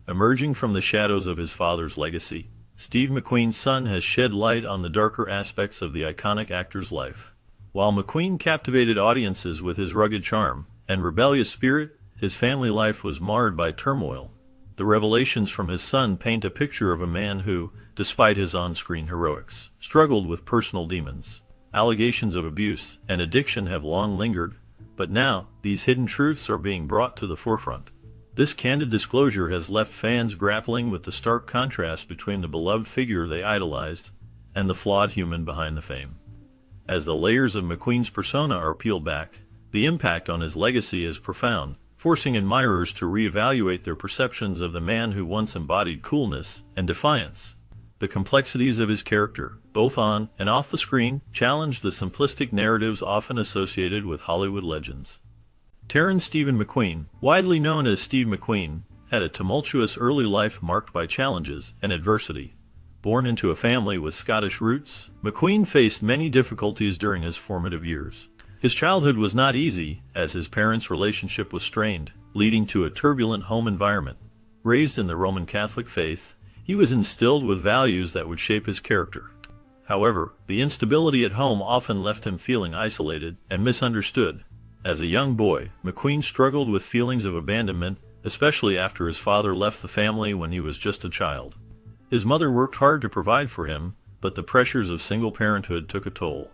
Emerging from the shadows of his father's legacy, Steve McQueen's son has shed light on the darker aspects of the iconic actor's life. While McQueen captivated audiences with his rugged charm and rebellious spirit, his family life was marred by turmoil. The revelations from his son paint a picture of a man who, despite his on-screen heroics, struggled with personal demons. Allegations of abuse and addiction have long lingered, but now these hidden truths are being brought to the forefront. This candid disclosure has left fans grappling with the stark contrast between the beloved figure they idolized and the flawed human behind the fame. As the layers of McQueen's persona are peeled back, the impact on his legacy is profound, forcing admirers to reevaluate their perceptions of the man who once embodied coolness and defiance. The complexities of his character, both on and off the screen, challenge the simplistic narratives often associated with Hollywood legends. Terrence Stephen McQueen, widely known as Steve McQueen, had a tumultuous early life marked by challenges and adversity. Born into a family with Scottish roots, McQueen faced many difficulties during his formative years. His childhood was not easy, as his parents' relationship was strained, leading to a turbulent home environment. Raised in the Roman Catholic faith, he was instilled with values that would shape his character. However, the instability at home often left him feeling isolated and misunderstood. As a young boy, McQueen struggled with feelings of abandonment, especially after his father left the family when he was just a child. His mother worked hard to provide for him, but the pressures of single parenthood took a toll.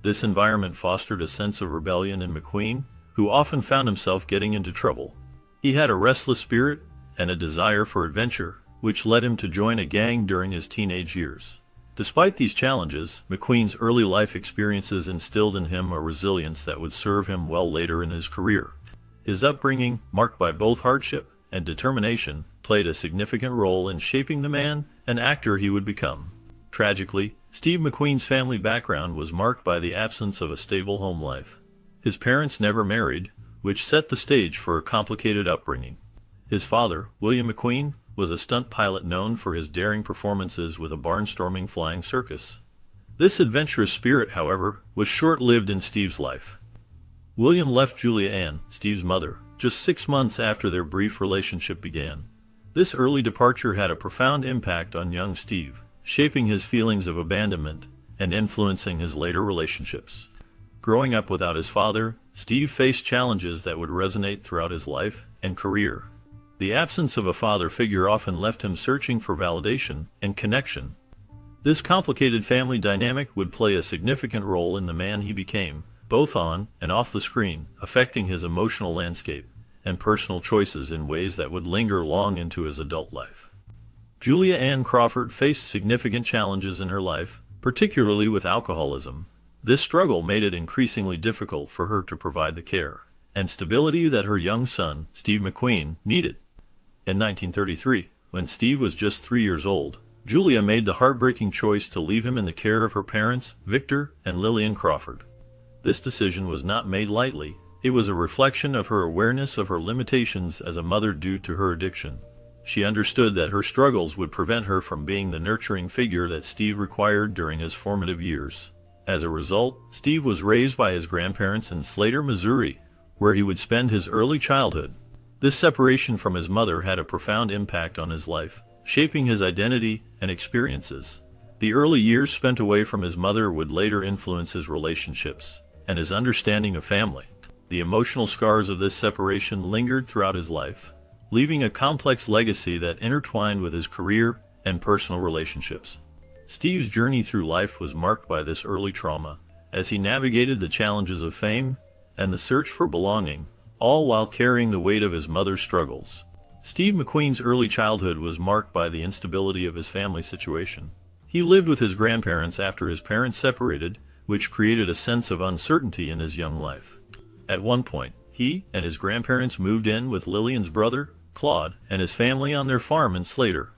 This environment fostered a sense of rebellion in McQueen, who often found himself getting into trouble. He had a restless spirit and a desire for adventure, which led him to join a gang during his teenage years. Despite these challenges, McQueen's early life experiences instilled in him a resilience that would serve him well later in his career. His upbringing, marked by both hardship and determination, played a significant role in shaping the man and actor he would become. Tragically, Steve McQueen's family background was marked by the absence of a stable home life. His parents never married, which set the stage for a complicated upbringing. His father, William McQueen, was a stunt pilot known for his daring performances with a barnstorming flying circus. This adventurous spirit, however, was short-lived in Steve's life. William left Julia Ann, Steve's mother, just 6 months after their brief relationship began. This early departure had a profound impact on young Steve, shaping his feelings of abandonment and influencing his later relationships. Growing up without his father, Steve faced challenges that would resonate throughout his life and career. The absence of a father figure often left him searching for validation and connection. This complicated family dynamic would play a significant role in the man he became, both on and off the screen, affecting his emotional landscape and personal choices in ways that would linger long into his adult life. Julia Ann Crawford faced significant challenges in her life, particularly with alcoholism. This struggle made it increasingly difficult for her to provide the care and stability that her young son, Steve McQueen, needed. In 1933, when Steve was just 3 years old, Julia made the heartbreaking choice to leave him in the care of her parents, Victor and Lillian Crawford. This decision was not made lightly. It was a reflection of her awareness of her limitations as a mother due to her addiction. She understood that her struggles would prevent her from being the nurturing figure that Steve required during his formative years. As a result, Steve was raised by his grandparents in Slater, Missouri, where he would spend his early childhood. This separation from his mother had a profound impact on his life, shaping his identity and experiences. The early years spent away from his mother would later influence his relationships and his understanding of family. The emotional scars of this separation lingered throughout his life, leaving a complex legacy that intertwined with his career and personal relationships. Steve's journey through life was marked by this early trauma, as he navigated the challenges of fame and the search for belonging, all while carrying the weight of his mother's struggles. Steve McQueen's early childhood was marked by the instability of his family situation. He lived with his grandparents after his parents separated, which created a sense of uncertainty in his young life. At one point, he and his grandparents moved in with Lillian's brother, Claude, and his family on their farm in Slater.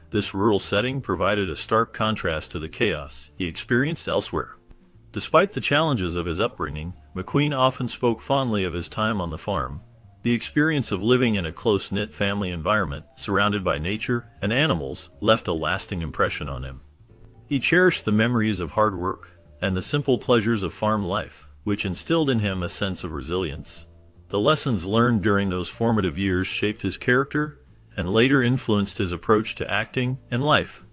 This rural setting provided a stark contrast to the chaos he experienced elsewhere. Despite the challenges of his upbringing, McQueen often spoke fondly of his time on the farm. The experience of living in a close-knit family environment, surrounded by nature and animals, left a lasting impression on him. He cherished the memories of hard work and the simple pleasures of farm life, which instilled in him a sense of resilience. The lessons learned during those formative years shaped his character and later influenced his approach to acting and life.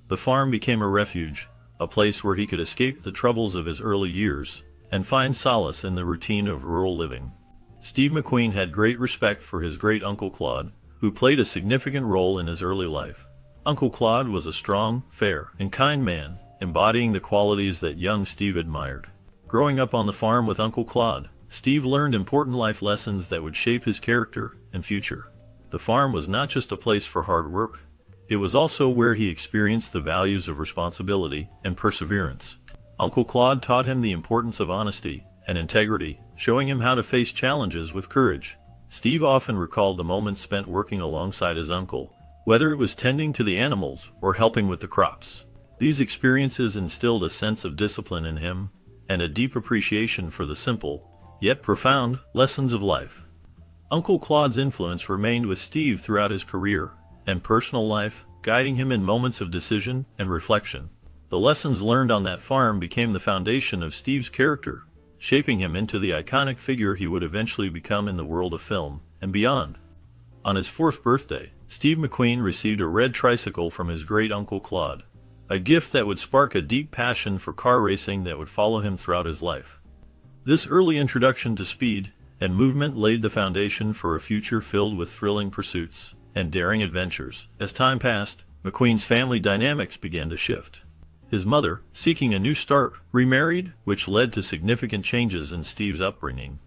The farm became a refuge, a place where he could escape the troubles of his early years and find solace in the routine of rural living. Steve McQueen had great respect for his great-uncle Claude, who played a significant role in his early life. Uncle Claude was a strong, fair, and kind man, embodying the qualities that young Steve admired. Growing up on the farm with Uncle Claude, Steve learned important life lessons that would shape his character and future. The farm was not just a place for hard work, it was also where he experienced the values of responsibility and perseverance. Uncle Claude taught him the importance of honesty and integrity, showing him how to face challenges with courage. Steve often recalled the moments spent working alongside his uncle, whether it was tending to the animals or helping with the crops. These experiences instilled a sense of discipline in him and a deep appreciation for the simple, yet profound, lessons of life. Uncle Claude's influence remained with Steve throughout his career and personal life, guiding him in moments of decision and reflection. The lessons learned on that farm became the foundation of Steve's character, shaping him into the iconic figure he would eventually become in the world of film and beyond. On his 4th birthday, Steve McQueen received a red tricycle from his great-uncle Claude, a gift that would spark a deep passion for car racing that would follow him throughout his life. This early introduction to speed and movement laid the foundation for a future filled with thrilling pursuits and daring adventures. As time passed, McQueen's family dynamics began to shift. His mother, seeking a new start, remarried, which led to significant changes in Steve's upbringing.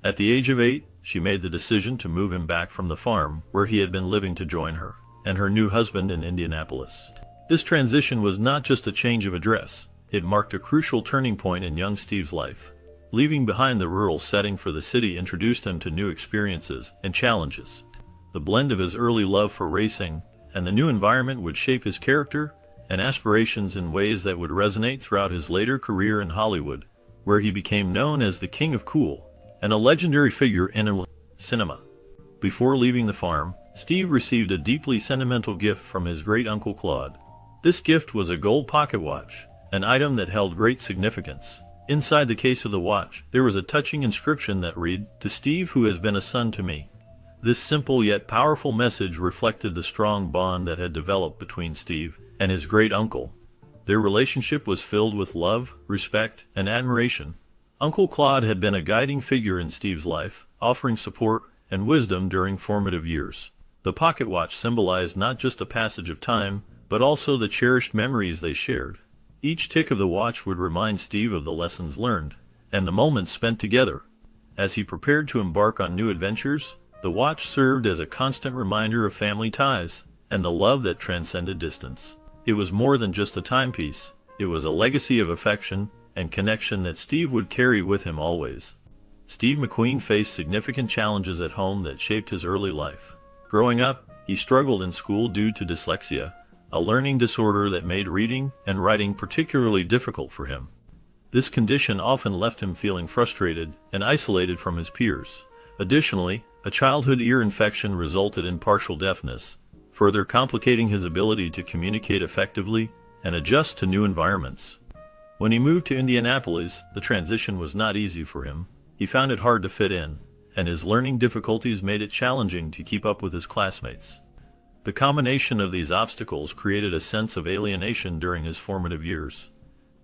At the age of 8, she made the decision to move him back from the farm where he had been living to join her and her new husband in Indianapolis. This transition was not just a change of address, it marked a crucial turning point in young Steve's life. Leaving behind the rural setting for the city introduced him to new experiences and challenges. The blend of his early love for racing and the new environment would shape his character and aspirations in ways that would resonate throughout his later career in Hollywood, where he became known as the King of Cool and a legendary figure in cinema. Before leaving the farm, Steve received a deeply sentimental gift from his great-uncle Claude. This gift was a gold pocket watch, an item that held great significance. Inside the case of the watch, there was a touching inscription that read, "To Steve, who has been a son to me." This simple yet powerful message reflected the strong bond that had developed between Steve and his great-uncle. Their relationship was filled with love, respect, and admiration. Uncle Claude had been a guiding figure in Steve's life, offering support and wisdom during formative years. The pocket watch symbolized not just a passage of time, but also the cherished memories they shared. Each tick of the watch would remind Steve of the lessons learned and the moments spent together. As he prepared to embark on new adventures, the watch served as a constant reminder of family ties and the love that transcended distance. It was more than just a timepiece, it was a legacy of affection and connection that Steve would carry with him always. Steve McQueen faced significant challenges at home that shaped his early life. Growing up, he struggled in school due to dyslexia, a learning disorder that made reading and writing particularly difficult for him. This condition often left him feeling frustrated and isolated from his peers. Additionally, a childhood ear infection resulted in partial deafness, further complicating his ability to communicate effectively and adjust to new environments. When he moved to Indianapolis, the transition was not easy for him. He found it hard to fit in, and his learning difficulties made it challenging to keep up with his classmates. The combination of these obstacles created a sense of alienation during his formative years.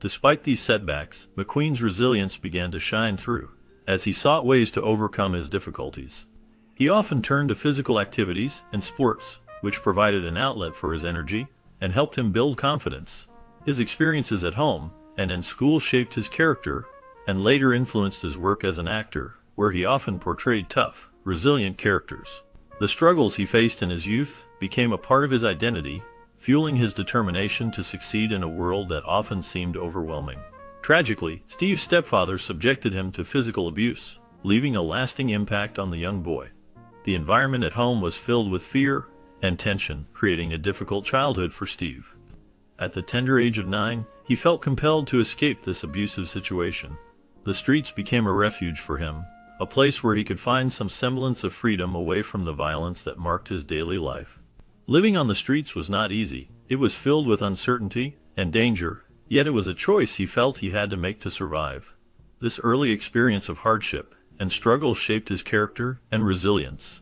Despite these setbacks, McQueen's resilience began to shine through, as he sought ways to overcome his difficulties. He often turned to physical activities and sports, which provided an outlet for his energy and helped him build confidence. His experiences at home and in school shaped his character and later influenced his work as an actor, where he often portrayed tough, resilient characters. The struggles he faced in his youth became a part of his identity, fueling his determination to succeed in a world that often seemed overwhelming. Tragically, Steve's stepfather subjected him to physical abuse, leaving a lasting impact on the young boy. The environment at home was filled with fear and tension, creating a difficult childhood for Steve. At the tender age of 9, he felt compelled to escape this abusive situation. The streets became a refuge for him, a place where he could find some semblance of freedom away from the violence that marked his daily life. Living on the streets was not easy. It was filled with uncertainty and danger, yet it was a choice he felt he had to make to survive. This early experience of hardship and struggle shaped his character and resilience.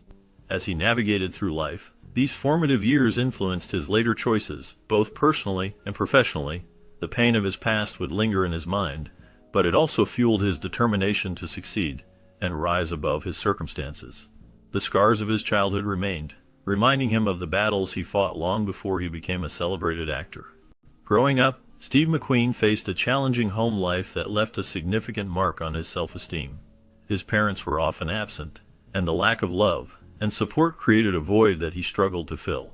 As he navigated through life, These formative years influenced his later choices, both personally and professionally. The pain of his past would linger in his mind, but it also fueled his determination to succeed and rise above his circumstances. The scars of his childhood remained, reminding him of the battles he fought long before he became a celebrated actor. Growing up, Steve McQueen faced a challenging home life that left a significant mark on his self-esteem. His parents were often absent, and the lack of love and support created a void that he struggled to fill.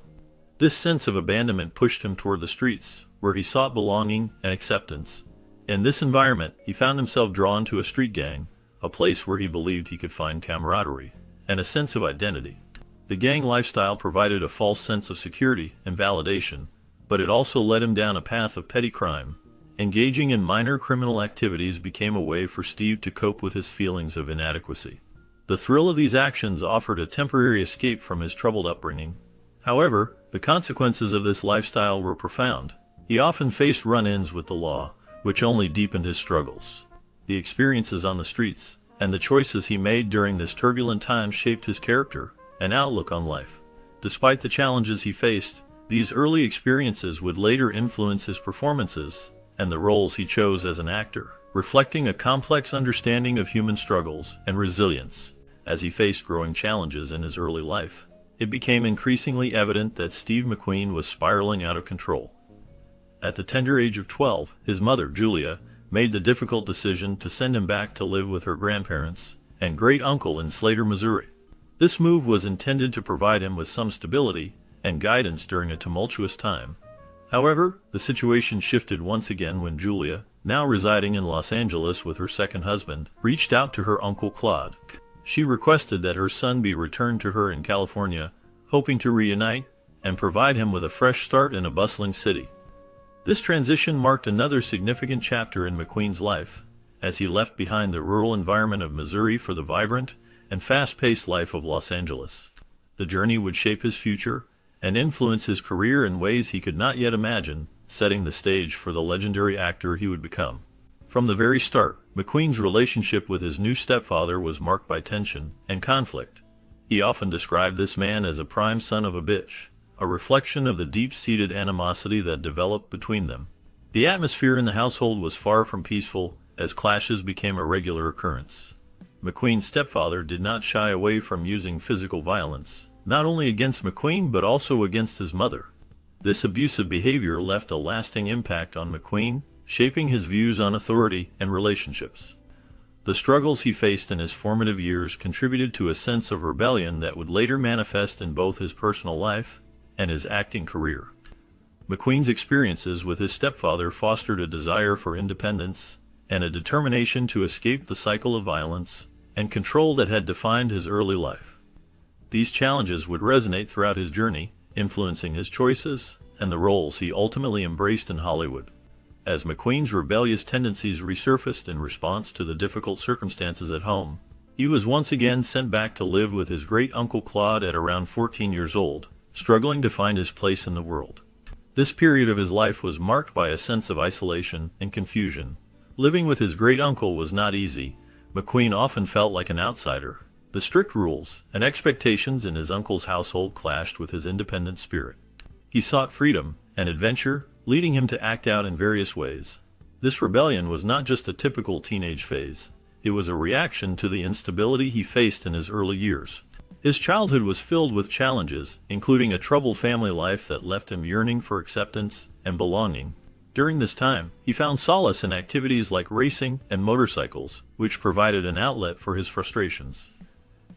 This sense of abandonment pushed him toward the streets, where he sought belonging and acceptance. In this environment, he found himself drawn to a street gang, a place where he believed he could find camaraderie and a sense of identity. The gang lifestyle provided a false sense of security and validation, but it also led him down a path of petty crime. Engaging in minor criminal activities became a way for Steve to cope with his feelings of inadequacy. The thrill of these actions offered a temporary escape from his troubled upbringing. However, the consequences of this lifestyle were profound. He often faced run-ins with the law, which only deepened his struggles. The experiences on the streets and the choices he made during this turbulent time shaped his character and outlook on life. Despite the challenges he faced, these early experiences would later influence his performances and the roles he chose as an actor, reflecting a complex understanding of human struggles and resilience. As he faced growing challenges in his early life, it became increasingly evident that Steve McQueen was spiraling out of control. At the tender age of 12, his mother, Julia, made the difficult decision to send him back to live with her grandparents and great-uncle in Slater, Missouri. This move was intended to provide him with some stability and guidance during a tumultuous time. However, the situation shifted once again when Julia, now residing in Los Angeles with her second husband, reached out to her Uncle Claude. She requested that her son be returned to her in California, hoping to reunite and provide him with a fresh start in a bustling city. This transition marked another significant chapter in McQueen's life, as he left behind the rural environment of Missouri for the vibrant and fast-paced life of Los Angeles. The journey would shape his future and influence his career in ways he could not yet imagine, setting the stage for the legendary actor he would become. From the very start, McQueen's relationship with his new stepfather was marked by tension and conflict. He often described this man as a prime son of a bitch, a reflection of the deep-seated animosity that developed between them. The atmosphere in the household was far from peaceful, as clashes became a regular occurrence. McQueen's stepfather did not shy away from using physical violence, not only against McQueen but also against his mother. This abusive behavior left a lasting impact on McQueen, shaping his views on authority and relationships. The struggles he faced in his formative years contributed to a sense of rebellion that would later manifest in both his personal life and his acting career. McQueen's experiences with his stepfather fostered a desire for independence and a determination to escape the cycle of violence and control that had defined his early life. These challenges would resonate throughout his journey, influencing his choices and the roles he ultimately embraced in Hollywood. As McQueen's rebellious tendencies resurfaced in response to the difficult circumstances at home, he was once again sent back to live with his great-uncle Claude at around 14 years old, struggling to find his place in the world. This period of his life was marked by a sense of isolation and confusion. Living with his great-uncle was not easy. McQueen often felt like an outsider. The strict rules and expectations in his uncle's household clashed with his independent spirit. He sought freedom and adventure, leading him to act out in various ways. This rebellion was not just a typical teenage phase. It was a reaction to the instability he faced in his early years. His childhood was filled with challenges, including a troubled family life that left him yearning for acceptance and belonging. During this time, he found solace in activities like racing and motorcycles, which provided an outlet for his frustrations.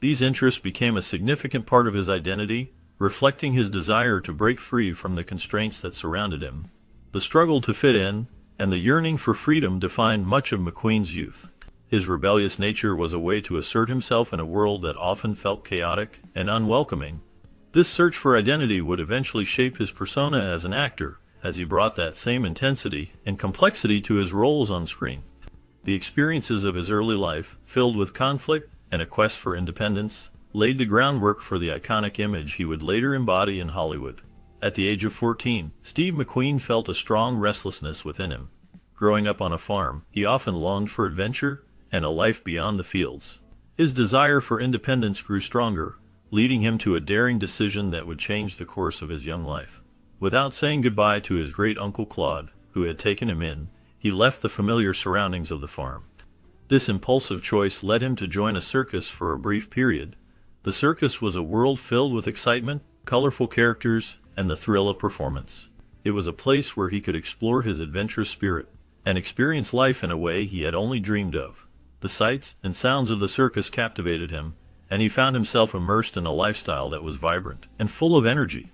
These interests became a significant part of his identity, reflecting his desire to break free from the constraints that surrounded him. The struggle to fit in and the yearning for freedom defined much of McQueen's youth. His rebellious nature was a way to assert himself in a world that often felt chaotic and unwelcoming. This search for identity would eventually shape his persona as an actor, as he brought that same intensity and complexity to his roles on screen. The experiences of his early life, filled with conflict and a quest for independence, laid the groundwork for the iconic image he would later embody in Hollywood. At the age of 14, Steve McQueen felt a strong restlessness within him. Growing up on a farm, he often longed for adventure and a life beyond the fields. His desire for independence grew stronger, leading him to a daring decision that would change the course of his young life. Without saying goodbye to his great-uncle Claude, who had taken him in, he left the familiar surroundings of the farm. This impulsive choice led him to join a circus for a brief period. The circus was a world filled with excitement, colorful characters, and the thrill of performance. It was a place where he could explore his adventurous spirit and experience life in a way he had only dreamed of. The sights and sounds of the circus captivated him, and he found himself immersed in a lifestyle that was vibrant and full of energy.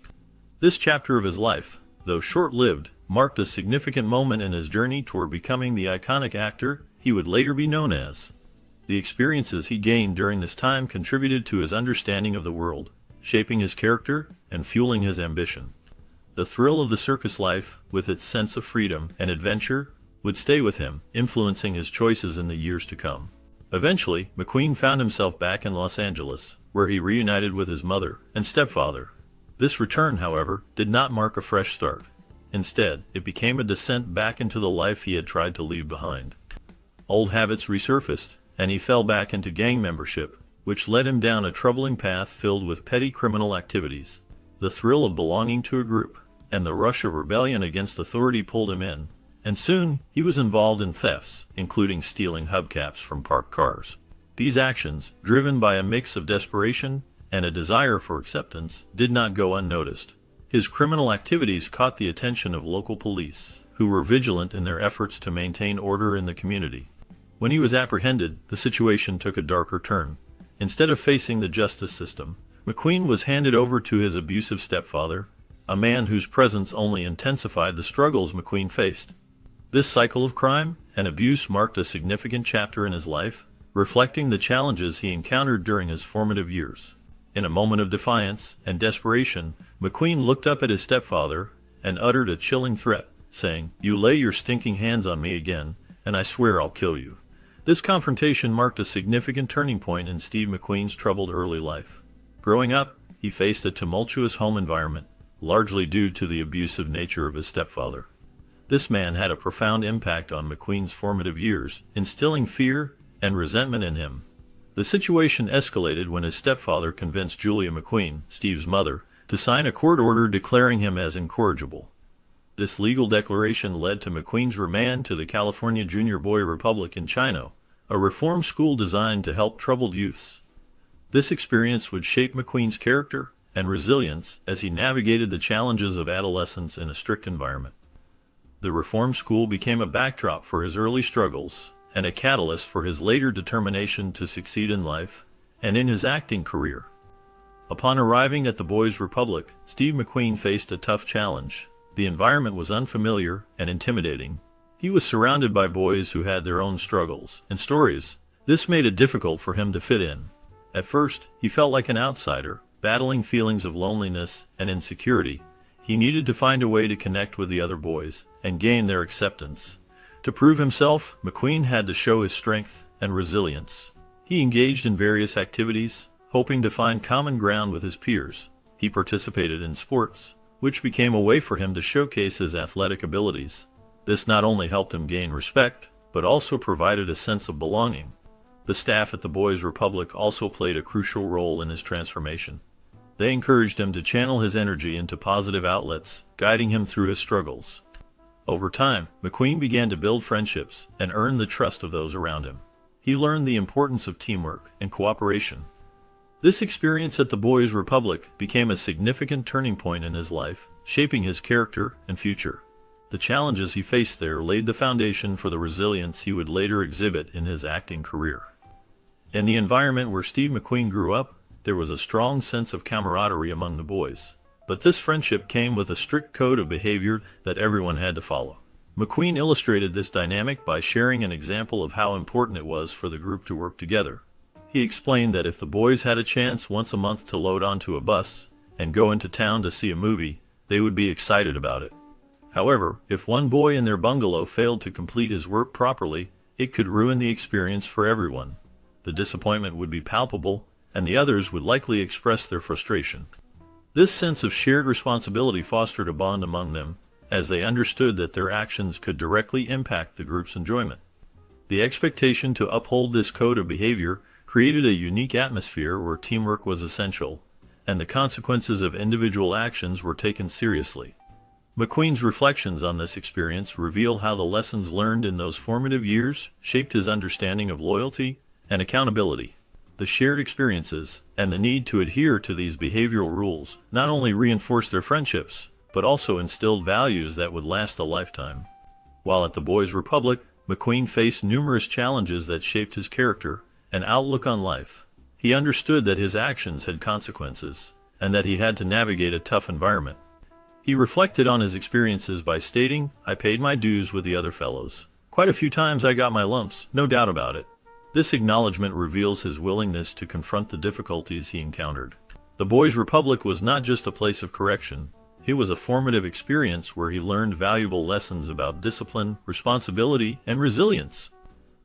This chapter of his life, though short-lived, marked a significant moment in his journey toward becoming the iconic actor he would later be known as. The experiences he gained during this time contributed to his understanding of the world, shaping his character and fueling his ambition. The thrill of the circus life, with its sense of freedom and adventure, would stay with him, influencing his choices in the years to come. Eventually, McQueen found himself back in Los Angeles, where he reunited with his mother and stepfather. This return, however, did not mark a fresh start. Instead, it became a descent back into the life he had tried to leave behind. Old habits resurfaced, and he fell back into gang membership, which led him down a troubling path filled with petty criminal activities. The thrill of belonging to a group and the rush of rebellion against authority pulled him in, and soon he was involved in thefts, including stealing hubcaps from parked cars. These actions, driven by a mix of desperation and a desire for acceptance, did not go unnoticed. His criminal activities caught the attention of local police, who were vigilant in their efforts to maintain order in the community. When he was apprehended, the situation took a darker turn. Instead of facing the justice system, McQueen was handed over to his abusive stepfather, a man whose presence only intensified the struggles McQueen faced. This cycle of crime and abuse marked a significant chapter in his life, reflecting the challenges he encountered during his formative years. In a moment of defiance and desperation, McQueen looked up at his stepfather and uttered a chilling threat, saying, "You lay your stinking hands on me again, and I swear I'll kill you." This confrontation marked a significant turning point in Steve McQueen's troubled early life. Growing up, he faced a tumultuous home environment, largely due to the abusive nature of his stepfather. This man had a profound impact on McQueen's formative years, instilling fear and resentment in him. The situation escalated when his stepfather convinced Julia McQueen, Steve's mother, to sign a court order declaring him as incorrigible. This legal declaration led to McQueen's remand to the California Junior Boy Republic in Chino, a reform school designed to help troubled youths. This experience would shape McQueen's character and resilience as he navigated the challenges of adolescence in a strict environment. The reform school became a backdrop for his early struggles and a catalyst for his later determination to succeed in life and in his acting career. Upon arriving at the Boys' Republic, Steve McQueen faced a tough challenge. The environment was unfamiliar and intimidating. He was surrounded by boys who had their own struggles and stories. This made it difficult for him to fit in. At first, he felt like an outsider, battling feelings of loneliness and insecurity. He needed to find a way to connect with the other boys and gain their acceptance. To prove himself, McQueen had to show his strength and resilience. He engaged in various activities, hoping to find common ground with his peers. He participated in sports, which became a way for him to showcase his athletic abilities. This not only helped him gain respect, but also provided a sense of belonging. The staff at the Boys' Republic also played a crucial role in his transformation. They encouraged him to channel his energy into positive outlets, guiding him through his struggles. Over time, McQueen began to build friendships and earn the trust of those around him. He learned the importance of teamwork and cooperation. This experience at the Boys' Republic became a significant turning point in his life, shaping his character and future. The challenges he faced there laid the foundation for the resilience he would later exhibit in his acting career. In the environment where Steve McQueen grew up, there was a strong sense of camaraderie among the boys. But this friendship came with a strict code of behavior that everyone had to follow. McQueen illustrated this dynamic by sharing an example of how important it was for the group to work together. He explained that if the boys had a chance once a month to load onto a bus and go into town to see a movie, they would be excited about it. However, if one boy in their bungalow failed to complete his work properly, it could ruin the experience for everyone. The disappointment would be palpable, and the others would likely express their frustration. This sense of shared responsibility fostered a bond among them, as they understood that their actions could directly impact the group's enjoyment. The expectation to uphold this code of behavior created a unique atmosphere where teamwork was essential, and the consequences of individual actions were taken seriously. McQueen's reflections on this experience reveal how the lessons learned in those formative years shaped his understanding of loyalty and accountability. The shared experiences and the need to adhere to these behavioral rules not only reinforced their friendships, but also instilled values that would last a lifetime. While at the Boys' Republic, McQueen faced numerous challenges that shaped his character and outlook on life. He understood that his actions had consequences, and that he had to navigate a tough environment. He reflected on his experiences by stating, "I paid my dues with the other fellows. Quite a few times I got my lumps, no doubt about it." This acknowledgement reveals his willingness to confront the difficulties he encountered. The Boys' Republic was not just a place of correction. It was a formative experience where he learned valuable lessons about discipline, responsibility, and resilience.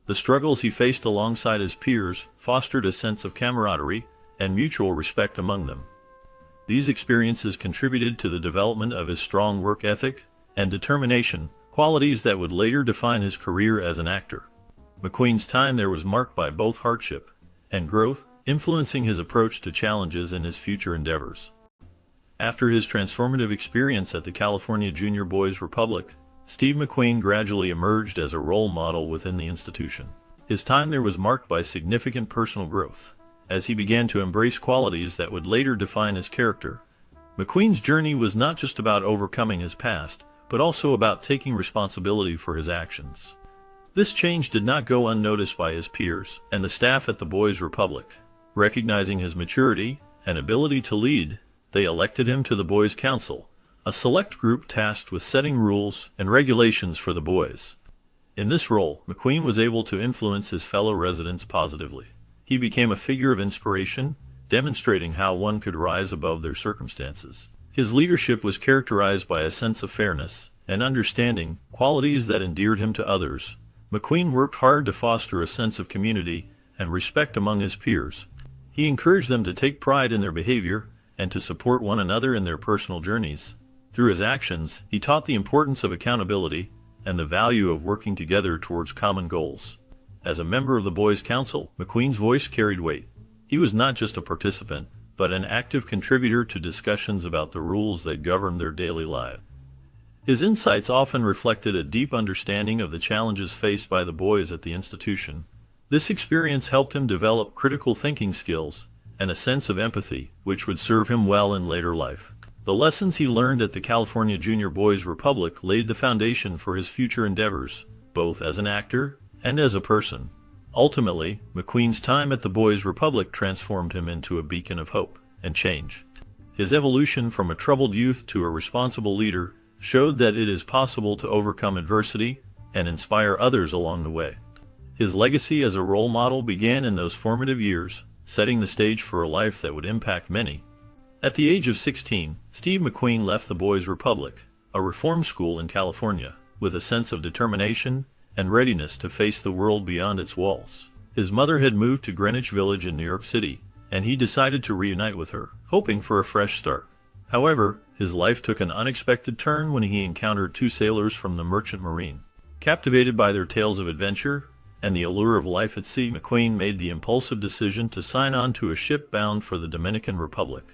The struggles he faced alongside his peers fostered a sense of camaraderie and mutual respect among them. These experiences contributed to the development of his strong work ethic and determination, qualities that would later define his career as an actor. McQueen's time there was marked by both hardship and growth, influencing his approach to challenges in his future endeavors. After his transformative experience at the California Junior Boys' Republic, Steve McQueen gradually emerged as a role model within the institution. His time there was marked by significant personal growth, as he began to embrace qualities that would later define his character. McQueen's journey was not just about overcoming his past, but also about taking responsibility for his actions. This change did not go unnoticed by his peers and the staff at the Boys' Republic. Recognizing his maturity and ability to lead, they elected him to the Boys' Council, a select group tasked with setting rules and regulations for the boys. In this role, McQueen was able to influence his fellow residents positively. He became a figure of inspiration, demonstrating how one could rise above their circumstances. His leadership was characterized by a sense of fairness and understanding, qualities that endeared him to others. McQueen worked hard to foster a sense of community and respect among his peers. He encouraged them to take pride in their behavior and to support one another in their personal journeys. Through his actions, he taught the importance of accountability and the value of working together towards common goals. As a member of the Boys' Council, McQueen's voice carried weight. He was not just a participant, but an active contributor to discussions about the rules that governed their daily life. His insights often reflected a deep understanding of the challenges faced by the boys at the institution. This experience helped him develop critical thinking skills and a sense of empathy, which would serve him well in later life. The lessons he learned at the California Junior Boys' Republic laid the foundation for his future endeavors, both as an actor and as a person. Ultimately, McQueen's time at the Boys' Republic transformed him into a beacon of hope and change. His evolution from a troubled youth to a responsible leader showed that it is possible to overcome adversity and inspire others along the way. His legacy as a role model began in those formative years, setting the stage for a life that would impact many. At the age of 16, Steve McQueen left the Boys' Republic, a reform school in California, with a sense of determination and readiness to face the world beyond its walls. His mother had moved to Greenwich Village in New York City, and he decided to reunite with her, hoping for a fresh start. However, his life took an unexpected turn when he encountered two sailors from the Merchant Marine. Captivated by their tales of adventure and the allure of life at sea, McQueen made the impulsive decision to sign on to a ship bound for the Dominican Republic.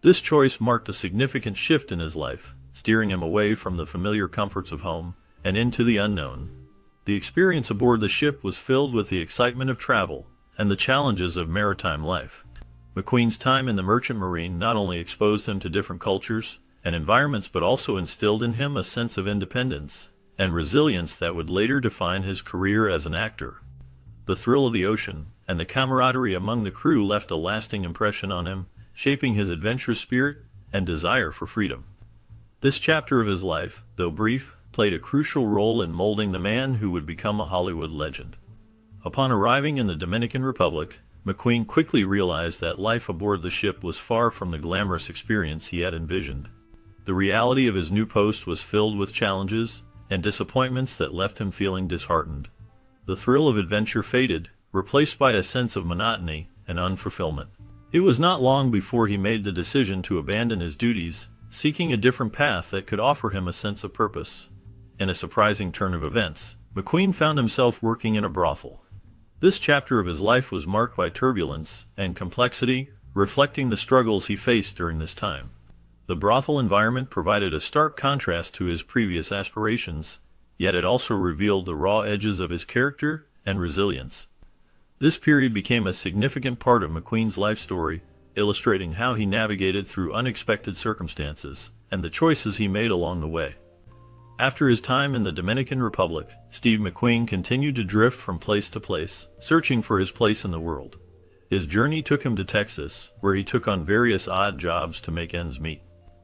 This choice marked a significant shift in his life, steering him away from the familiar comforts of home and into the unknown. The experience aboard the ship was filled with the excitement of travel and the challenges of maritime life. McQueen's time in the Merchant Marine not only exposed him to different cultures and environments, but also instilled in him a sense of independence and resilience that would later define his career as an actor. The thrill of the ocean and the camaraderie among the crew left a lasting impression on him, shaping his adventurous spirit and desire for freedom. This chapter of his life, though brief, played a crucial role in molding the man who would become a Hollywood legend. Upon arriving in the Dominican Republic, McQueen quickly realized that life aboard the ship was far from the glamorous experience he had envisioned. The reality of his new post was filled with challenges and disappointments that left him feeling disheartened. The thrill of adventure faded, replaced by a sense of monotony and unfulfillment. It was not long before he made the decision to abandon his duties, seeking a different path that could offer him a sense of purpose. In a surprising turn of events, McQueen found himself working in a brothel. This chapter of his life was marked by turbulence and complexity, reflecting the struggles he faced during this time. The brothel environment provided a stark contrast to his previous aspirations, yet it also revealed the raw edges of his character and resilience. This period became a significant part of McQueen's life story, illustrating how he navigated through unexpected circumstances and the choices he made along the way. After his time in the Dominican Republic, Steve McQueen continued to drift from place to place, searching for his place in the world. His journey took him to Texas, where he took on various odd jobs to make ends meet.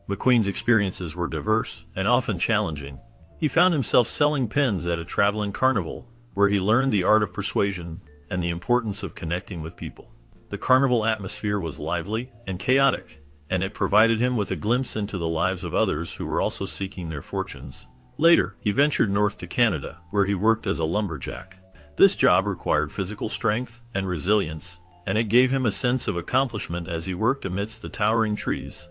McQueen's experiences were diverse and often challenging. He found himself selling pins at a traveling carnival, where he learned the art of persuasion and the importance of connecting with people. The carnival atmosphere was lively and chaotic, and it provided him with a glimpse into the lives of others who were also seeking their fortunes. Later, he ventured north to Canada, where he worked as a lumberjack. This job required physical strength and resilience, and it gave him a sense of accomplishment as he worked amidst the towering trees.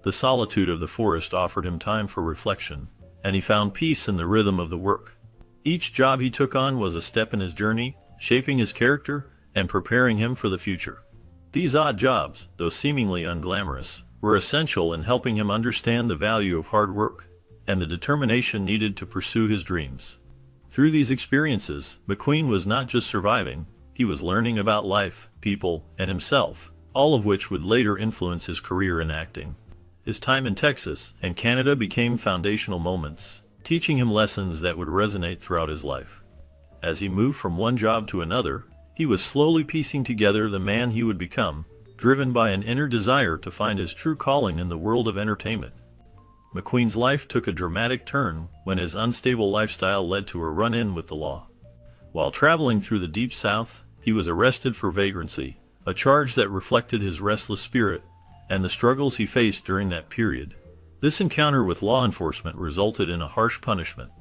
The solitude of the forest offered him time for reflection, and he found peace in the rhythm of the work. Each job he took on was a step in his journey, shaping his character and preparing him for the future. These odd jobs, though seemingly unglamorous, were essential in helping him understand the value of hard work and the determination needed to pursue his dreams. Through these experiences, McQueen was not just surviving, he was learning about life, people, and himself, all of which would later influence his career in acting. His time in Texas and Canada became foundational moments, teaching him lessons that would resonate throughout his life. As he moved from one job to another, he was slowly piecing together the man he would become, driven by an inner desire to find his true calling in the world of entertainment. McQueen's life took a dramatic turn when his unstable lifestyle led to a run-in with the law. While traveling through the Deep South, he was arrested for vagrancy, a charge that reflected his restless spirit and the struggles he faced during that period. This encounter with law enforcement resulted in a harsh punishment.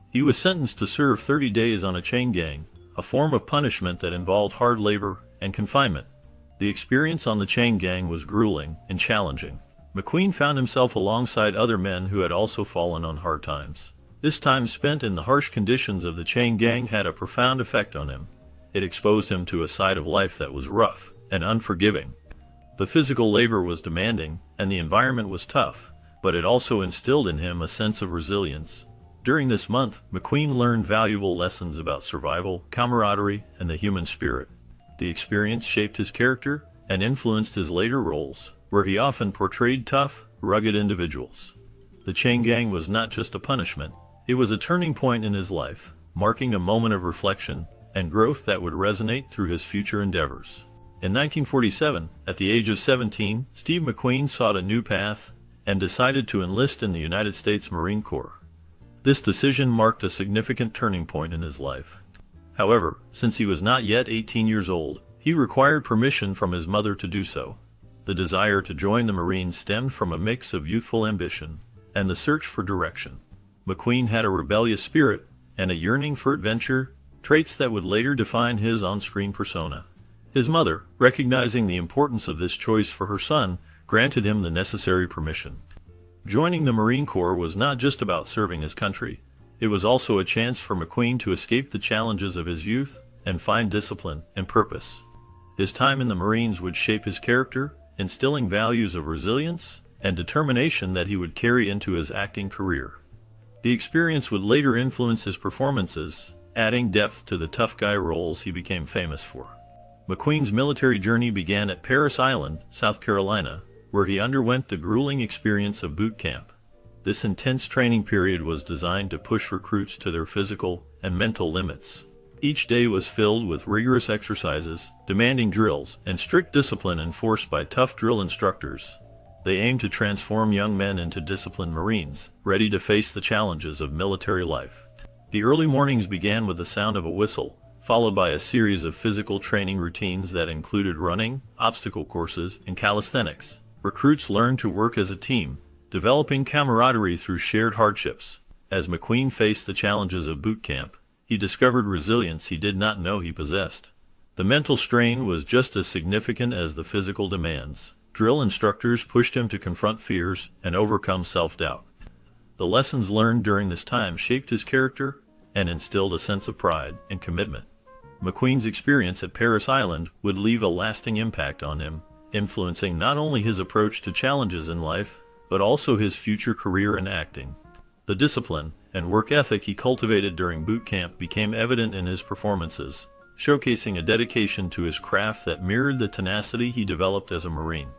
He was sentenced to serve 30 days on a chain gang, a form of punishment that involved hard labor and confinement. The experience on the chain gang was grueling and challenging. McQueen found himself alongside other men who had also fallen on hard times. This time spent in the harsh conditions of the chain gang had a profound effect on him. It exposed him to a side of life that was rough and unforgiving. The physical labor was demanding, and the environment was tough, but it also instilled in him a sense of resilience. During this month, McQueen learned valuable lessons about survival, camaraderie, and the human spirit. The experience shaped his character and influenced his later roles, where he often portrayed tough, rugged individuals. The chain gang was not just a punishment, it was a turning point in his life, marking a moment of reflection and growth that would resonate through his future endeavors. In 1947, at the age of 17, Steve McQueen sought a new path and decided to enlist in the United States Marine Corps. This decision marked a significant turning point in his life. However, since he was not yet 18 years old, he required permission from his mother to do so. The desire to join the Marines stemmed from a mix of youthful ambition and the search for direction. McQueen had a rebellious spirit and a yearning for adventure, traits that would later define his on-screen persona. His mother, recognizing the importance of this choice for her son, granted him the necessary permission. Joining the Marine Corps was not just about serving his country. It was also a chance for McQueen to escape the challenges of his youth and find discipline and purpose. His time in the Marines would shape his character, instilling values of resilience and determination that he would carry into his acting career. The experience would later influence his performances, adding depth to the tough guy roles he became famous for. McQueen's military journey began at Parris Island, South Carolina, where he underwent the grueling experience of boot camp. This intense training period was designed to push recruits to their physical and mental limits. Each day was filled with rigorous exercises, demanding drills, and strict discipline enforced by tough drill instructors. They aimed to transform young men into disciplined Marines, ready to face the challenges of military life. The early mornings began with the sound of a whistle, followed by a series of physical training routines that included running, obstacle courses, and calisthenics. Recruits learned to work as a team, developing camaraderie through shared hardships. As McQueen faced the challenges of boot camp, he discovered resilience he did not know he possessed. The mental strain was just as significant as the physical demands. Drill instructors pushed him to confront fears and overcome self-doubt. The lessons learned during this time shaped his character and instilled a sense of pride and commitment. McQueen's experience at Parris Island would leave a lasting impact on him, influencing not only his approach to challenges in life, but also his future career in acting. The discipline and work ethic he cultivated during boot camp became evident in his performances, showcasing a dedication to his craft that mirrored the tenacity he developed as a Marine.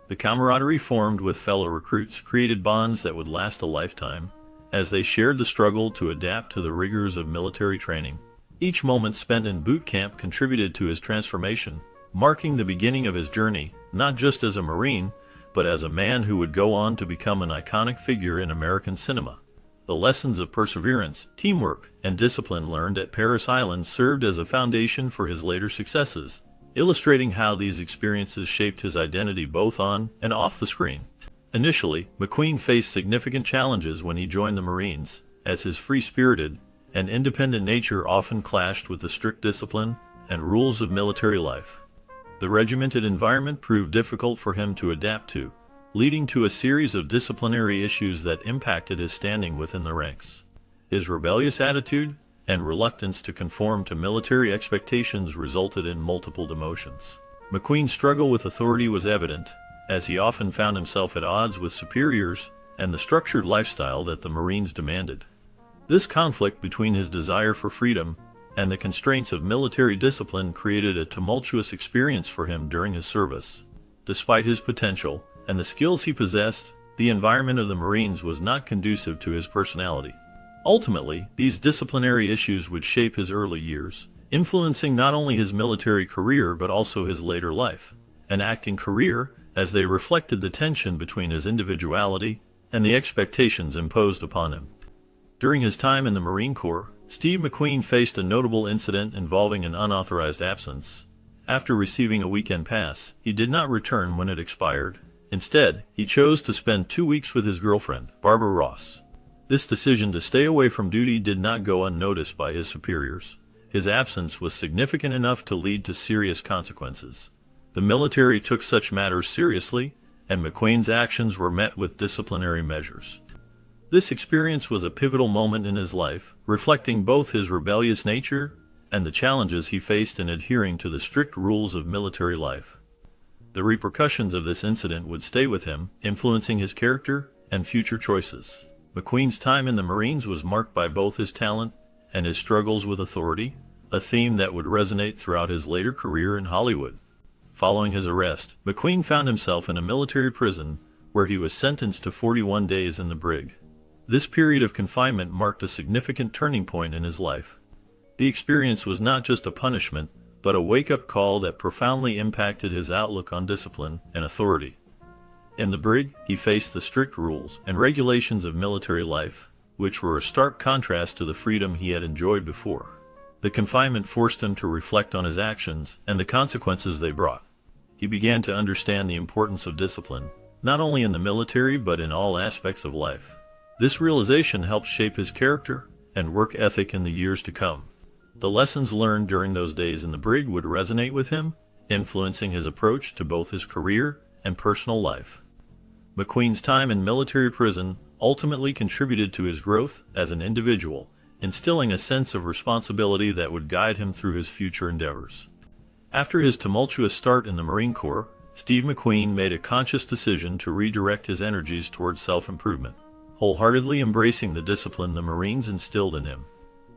The camaraderie formed with fellow recruits created bonds that would last a lifetime, as they shared the struggle to adapt to the rigors of military training. Each moment spent in boot camp contributed to his transformation, marking the beginning of his journey, not just as a Marine, but as a man who would go on to become an iconic figure in American cinema. The lessons of perseverance, teamwork, and discipline learned at Parris Island served as a foundation for his later successes, illustrating how these experiences shaped his identity both on and off the screen. Initially, McQueen faced significant challenges when he joined the Marines, as his free-spirited and independent nature often clashed with the strict discipline and rules of military life. The regimented environment proved difficult for him to adapt to, leading to a series of disciplinary issues that impacted his standing within the ranks. His rebellious attitude and reluctance to conform to military expectations resulted in multiple demotions. McQueen's struggle with authority was evident, as he often found himself at odds with superiors and the structured lifestyle that the Marines demanded. This conflict between his desire for freedom and the constraints of military discipline created a tumultuous experience for him during his service. Despite his potential and the skills he possessed, the environment of the Marines was not conducive to his personality. Ultimately, these disciplinary issues would shape his early years, influencing not only his military career but also his later life and acting career, as they reflected the tension between his individuality and the expectations imposed upon him. During his time in the Marine Corps, Steve McQueen faced a notable incident involving an unauthorized absence. After receiving a weekend pass, he did not return when it expired. Instead, he chose to spend 2 weeks with his girlfriend, Barbara Ross. This decision to stay away from duty did not go unnoticed by his superiors. His absence was significant enough to lead to serious consequences. The military took such matters seriously, and McQueen's actions were met with disciplinary measures. This experience was a pivotal moment in his life, reflecting both his rebellious nature and the challenges he faced in adhering to the strict rules of military life. The repercussions of this incident would stay with him, influencing his character and future choices. McQueen's time in the Marines was marked by both his talent and his struggles with authority, a theme that would resonate throughout his later career in Hollywood. Following his arrest, McQueen found himself in a military prison where he was sentenced to 41 days in the brig. This period of confinement marked a significant turning point in his life. The experience was not just a punishment, but a wake-up call that profoundly impacted his outlook on discipline and authority. In the brig, he faced the strict rules and regulations of military life, which were a stark contrast to the freedom he had enjoyed before. The confinement forced him to reflect on his actions and the consequences they brought. He began to understand the importance of discipline, not only in the military but in all aspects of life. This realization helped shape his character and work ethic in the years to come. The lessons learned during those days in the brig would resonate with him, influencing his approach to both his career and personal life. McQueen's time in military prison ultimately contributed to his growth as an individual, instilling a sense of responsibility that would guide him through his future endeavors. After his tumultuous start in the Marine Corps, Steve McQueen made a conscious decision to redirect his energies towards self-improvement, wholeheartedly embracing the discipline the Marines instilled in him.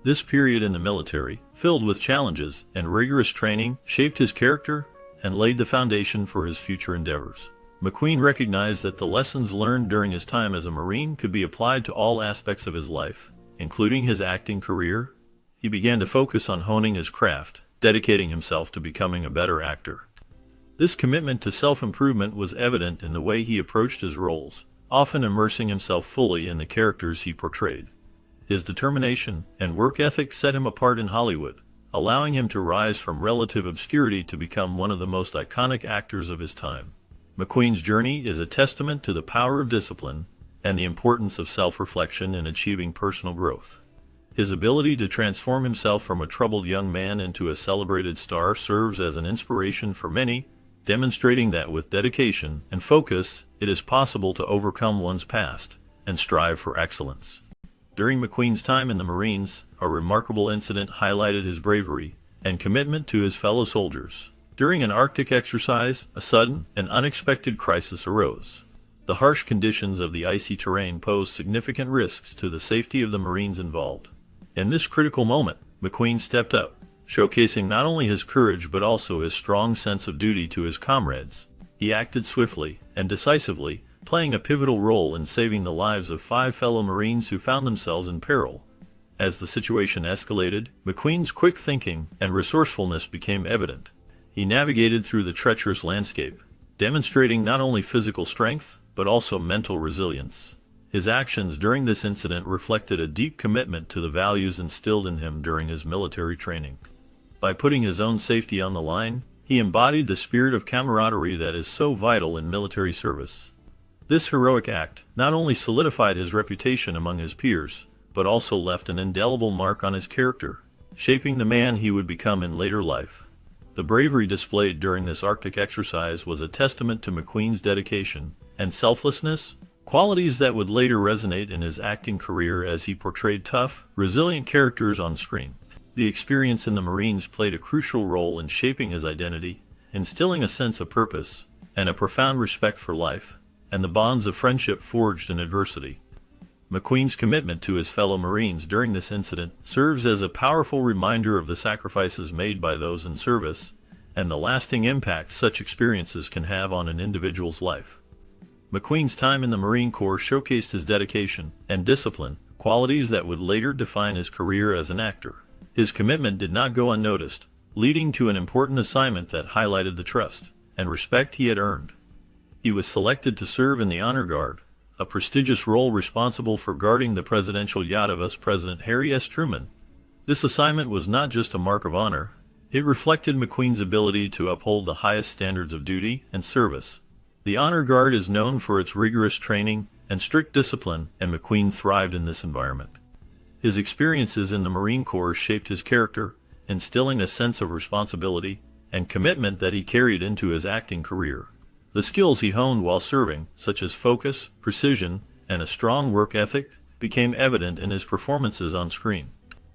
This period in the military, filled with challenges and rigorous training, shaped his character and laid the foundation for his future endeavors. McQueen recognized that the lessons learned during his time as a Marine could be applied to all aspects of his life, including his acting career. He began to focus on honing his craft, dedicating himself to becoming a better actor. This commitment to self-improvement was evident in the way he approached his roles, often immersing himself fully in the characters he portrayed. His determination and work ethic set him apart in Hollywood, allowing him to rise from relative obscurity to become one of the most iconic actors of his time. McQueen's journey is a testament to the power of discipline and the importance of self-reflection in achieving personal growth. His ability to transform himself from a troubled young man into a celebrated star serves as an inspiration for many, demonstrating that with dedication and focus, it is possible to overcome one's past and strive for excellence. During McQueen's time in the Marines, a remarkable incident highlighted his bravery and commitment to his fellow soldiers. During an Arctic exercise, a sudden and unexpected crisis arose. The harsh conditions of the icy terrain posed significant risks to the safety of the Marines involved. In this critical moment, McQueen stepped up, showcasing not only his courage but also his strong sense of duty to his comrades. He acted swiftly and decisively, playing a pivotal role in saving the lives of 5 fellow Marines who found themselves in peril. As the situation escalated, McQueen's quick thinking and resourcefulness became evident. He navigated through the treacherous landscape, demonstrating not only physical strength, but also mental resilience. His actions during this incident reflected a deep commitment to the values instilled in him during his military training. By putting his own safety on the line, he embodied the spirit of camaraderie that is so vital in military service. This heroic act not only solidified his reputation among his peers, but also left an indelible mark on his character, shaping the man he would become in later life. The bravery displayed during this Arctic exercise was a testament to McQueen's dedication and selflessness, qualities that would later resonate in his acting career as he portrayed tough, resilient characters on screen. The experience in the Marines played a crucial role in shaping his identity, instilling a sense of purpose and a profound respect for life, and the bonds of friendship forged in adversity. McQueen's commitment to his fellow Marines during this incident serves as a powerful reminder of the sacrifices made by those in service and the lasting impact such experiences can have on an individual's life. McQueen's time in the Marine Corps showcased his dedication and discipline, qualities that would later define his career as an actor. His commitment did not go unnoticed, leading to an important assignment that highlighted the trust and respect he had earned. He was selected to serve in the Honor Guard, a prestigious role responsible for guarding the presidential yacht of US President Harry S. Truman. This assignment was not just a mark of honor, it reflected McQueen's ability to uphold the highest standards of duty and service. The Honor Guard is known for its rigorous training and strict discipline, and McQueen thrived in this environment. His experiences in the Marine Corps shaped his character, instilling a sense of responsibility and commitment that he carried into his acting career. The skills he honed while serving, such as focus, precision, and a strong work ethic, became evident in his performances on screen.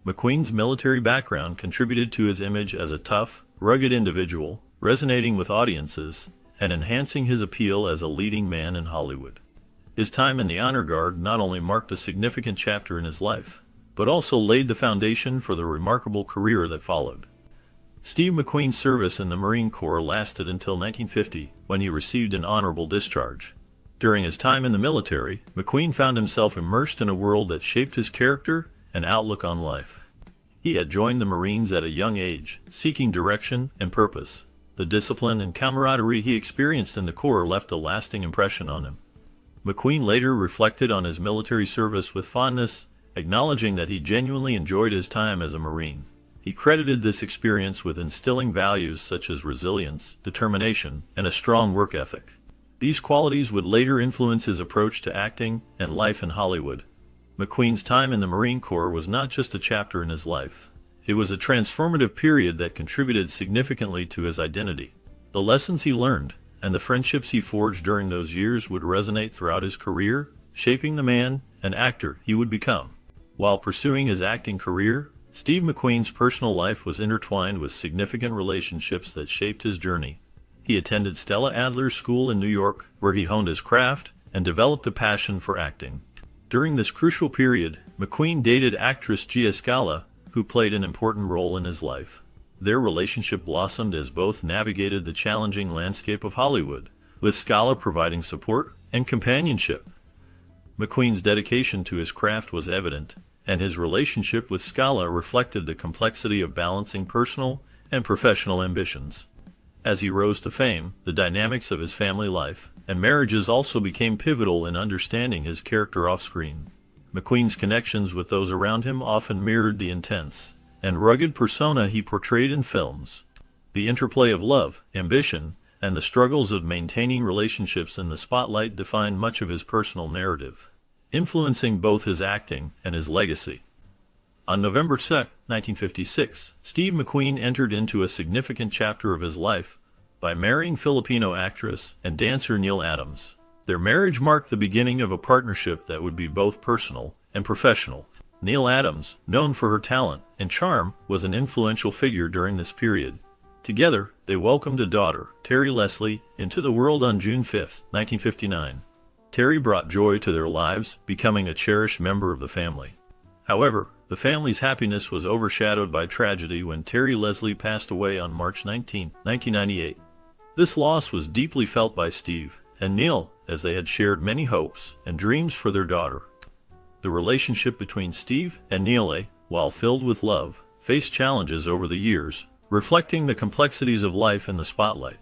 McQueen's military background contributed to his image as a tough, rugged individual, resonating with audiences and enhancing his appeal as a leading man in Hollywood. His time in the Honor Guard not only marked a significant chapter in his life, but also laid the foundation for the remarkable career that followed. Steve McQueen's service in the Marine Corps lasted until 1950, when he received an honorable discharge. During his time in the military, McQueen found himself immersed in a world that shaped his character and outlook on life. He had joined the Marines at a young age, seeking direction and purpose. The discipline and camaraderie he experienced in the Corps left a lasting impression on him. McQueen later reflected on his military service with fondness, acknowledging that he genuinely enjoyed his time as a Marine. He credited this experience with instilling values such as resilience, determination, and a strong work ethic. These qualities would later influence his approach to acting and life in Hollywood. McQueen's time in the Marine Corps was not just a chapter in his life. It was a transformative period that contributed significantly to his identity. The lessons he learned and the friendships he forged during those years would resonate throughout his career, shaping the man and actor he would become. While pursuing his acting career, Steve McQueen's personal life was intertwined with significant relationships that shaped his journey. He attended Stella Adler School in New York, where he honed his craft and developed a passion for acting. During this crucial period, McQueen dated actress Gia Scala, who played an important role in his life. Their relationship blossomed as both navigated the challenging landscape of Hollywood, with Scala providing support and companionship. McQueen's dedication to his craft was evident, and his relationship with Scala reflected the complexity of balancing personal and professional ambitions. As he rose to fame, the dynamics of his family life and marriages also became pivotal in understanding his character off-screen. McQueen's connections with those around him often mirrored the intense and rugged persona he portrayed in films. The interplay of love, ambition, and the struggles of maintaining relationships in the spotlight defined much of his personal narrative, influencing both his acting and his legacy. On November 2, 1956, Steve McQueen entered into a significant chapter of his life by marrying Filipino actress and dancer Neil Adams. Their marriage marked the beginning of a partnership that would be both personal and professional. Neil Adams, known for her talent and charm, was an influential figure during this period. Together, they welcomed a daughter, Terry Leslie, into the world on June 5, 1959. Terry brought joy to their lives, becoming a cherished member of the family. However, the family's happiness was overshadowed by tragedy when Terry Leslie passed away on March 19, 1998. This loss was deeply felt by Steve and Neil, as they had shared many hopes and dreams for their daughter. The relationship between Steve and Neil, while filled with love, faced challenges over the years, reflecting the complexities of life in the spotlight.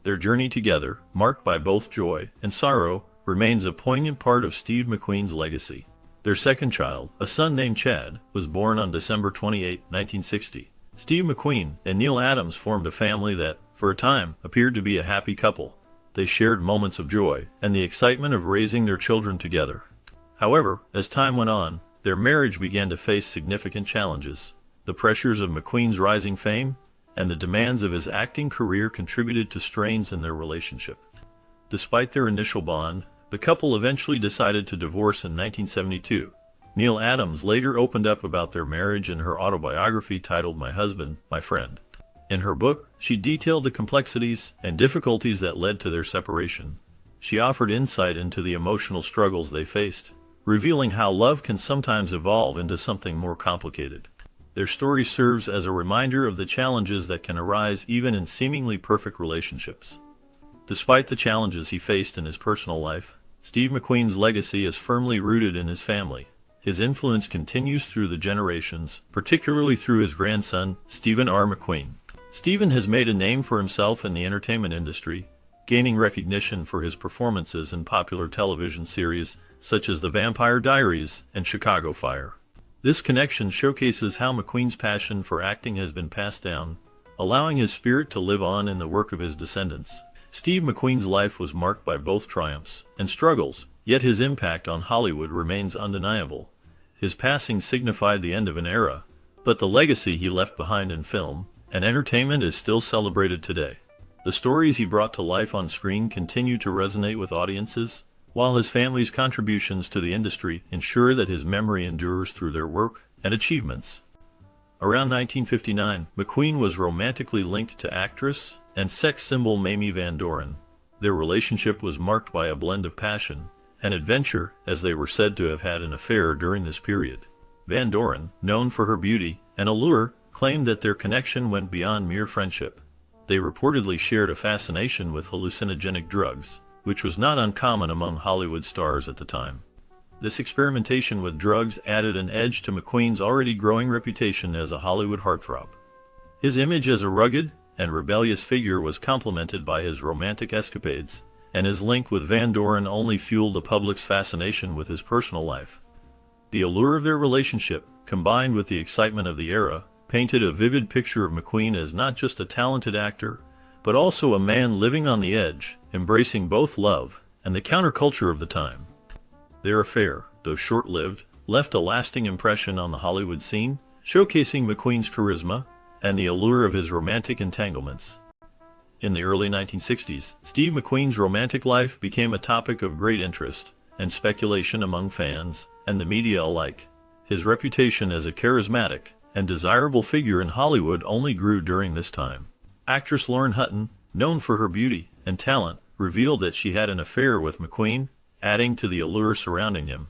Their journey together, marked by both joy and sorrow, remains a poignant part of Steve McQueen's legacy. Their second child, a son named Chad, was born on December 28, 1960. Steve McQueen and Neil Adams formed a family that, for a time, appeared to be a happy couple. They shared moments of joy and the excitement of raising their children together. However, as time went on, their marriage began to face significant challenges. The pressures of McQueen's rising fame and the demands of his acting career contributed to strains in their relationship. Despite their initial bond, the couple eventually decided to divorce in 1972. Neil Adams later opened up about their marriage in her autobiography titled My Husband, My Friend. In her book, she detailed the complexities and difficulties that led to their separation. She offered insight into the emotional struggles they faced, revealing how love can sometimes evolve into something more complicated. Their story serves as a reminder of the challenges that can arise even in seemingly perfect relationships. Despite the challenges he faced in his personal life, Steve McQueen's legacy is firmly rooted in his family. His influence continues through the generations, particularly through his grandson, Stephen R. McQueen. Stephen has made a name for himself in the entertainment industry, gaining recognition for his performances in popular television series such as The Vampire Diaries and Chicago Fire. This connection showcases how McQueen's passion for acting has been passed down, allowing his spirit to live on in the work of his descendants. Steve McQueen's life was marked by both triumphs and struggles, yet his impact on Hollywood remains undeniable. His passing signified the end of an era, but the legacy he left behind in film and entertainment is still celebrated today. The stories he brought to life on screen continue to resonate with audiences, while his family's contributions to the industry ensure that his memory endures through their work and achievements. Around 1959, McQueen was romantically linked to actress and sex symbol Mamie Van Doren. Their relationship was marked by a blend of passion and adventure, as they were said to have had an affair during this period. Van Doren, known for her beauty and allure, claimed that their connection went beyond mere friendship. They reportedly shared a fascination with hallucinogenic drugs, which was not uncommon among Hollywood stars at the time. This experimentation with drugs added an edge to McQueen's already growing reputation as a Hollywood heartthrob. His image as a rugged and rebellious figure was complemented by his romantic escapades, and his link with Van Doren only fueled the public's fascination with his personal life. The allure of their relationship, combined with the excitement of the era, painted a vivid picture of McQueen as not just a talented actor, but also a man living on the edge, embracing both love and the counterculture of the time. Their affair, though short-lived, left a lasting impression on the Hollywood scene, showcasing McQueen's charisma and the allure of his romantic entanglements. In the early 1960s, Steve McQueen's romantic life became a topic of great interest and speculation among fans and the media alike. His reputation as a charismatic and desirable figure in Hollywood only grew during this time. Actress Lauren Hutton, known for her beauty and talent, revealed that she had an affair with McQueen, adding to the allure surrounding him.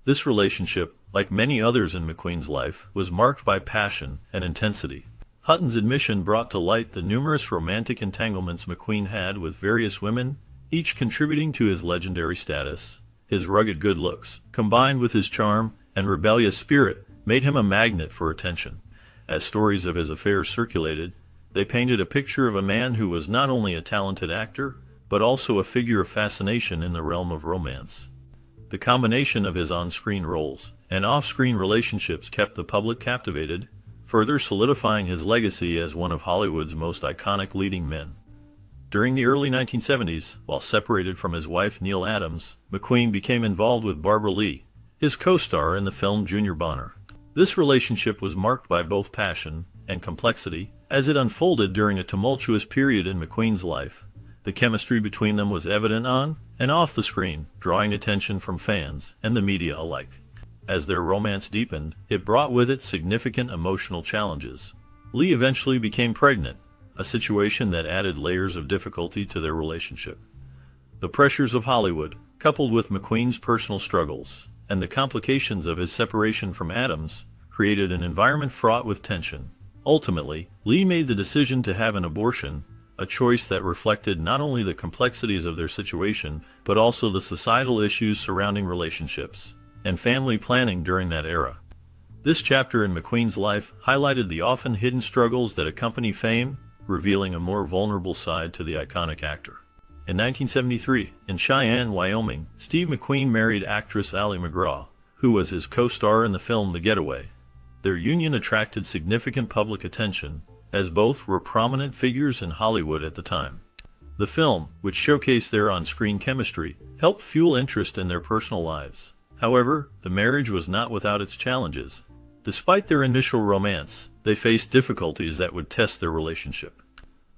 This relationship, like many others in McQueen's life, was marked by passion and intensity. Hutton's admission brought to light the numerous romantic entanglements McQueen had with various women, each contributing to his legendary status. His rugged good looks, combined with his charm and rebellious spirit, made him a magnet for attention. As stories of his affairs circulated, they painted a picture of a man who was not only a talented actor, but also a figure of fascination in the realm of romance. The combination of his on-screen roles and off-screen relationships kept the public captivated, further solidifying his legacy as one of Hollywood's most iconic leading men. During the early 1970s, while separated from his wife Neil Adams, McQueen became involved with Barbara Lee, his co-star in the film Junior Bonner. This relationship was marked by both passion and complexity, as it unfolded during a tumultuous period in McQueen's life. The chemistry between them was evident on and off the screen, drawing attention from fans and the media alike. As their romance deepened, it brought with it significant emotional challenges. Lee eventually became pregnant, a situation that added layers of difficulty to their relationship. The pressures of Hollywood, coupled with McQueen's personal struggles, and the complications of his separation from Adams, created an environment fraught with tension. Ultimately, Lee made the decision to have an abortion, a choice that reflected not only the complexities of their situation, but also the societal issues surrounding relationships and family planning during that era. This chapter in McQueen's life highlighted the often hidden struggles that accompany fame, revealing a more vulnerable side to the iconic actor. In 1973, in Cheyenne, Wyoming, Steve McQueen married actress Ali MacGraw, who was his co-star in the film The Getaway. Their union attracted significant public attention, as both were prominent figures in Hollywood at the time. The film, which showcased their on-screen chemistry, helped fuel interest in their personal lives. However, the marriage was not without its challenges. Despite their initial romance, they faced difficulties that would test their relationship.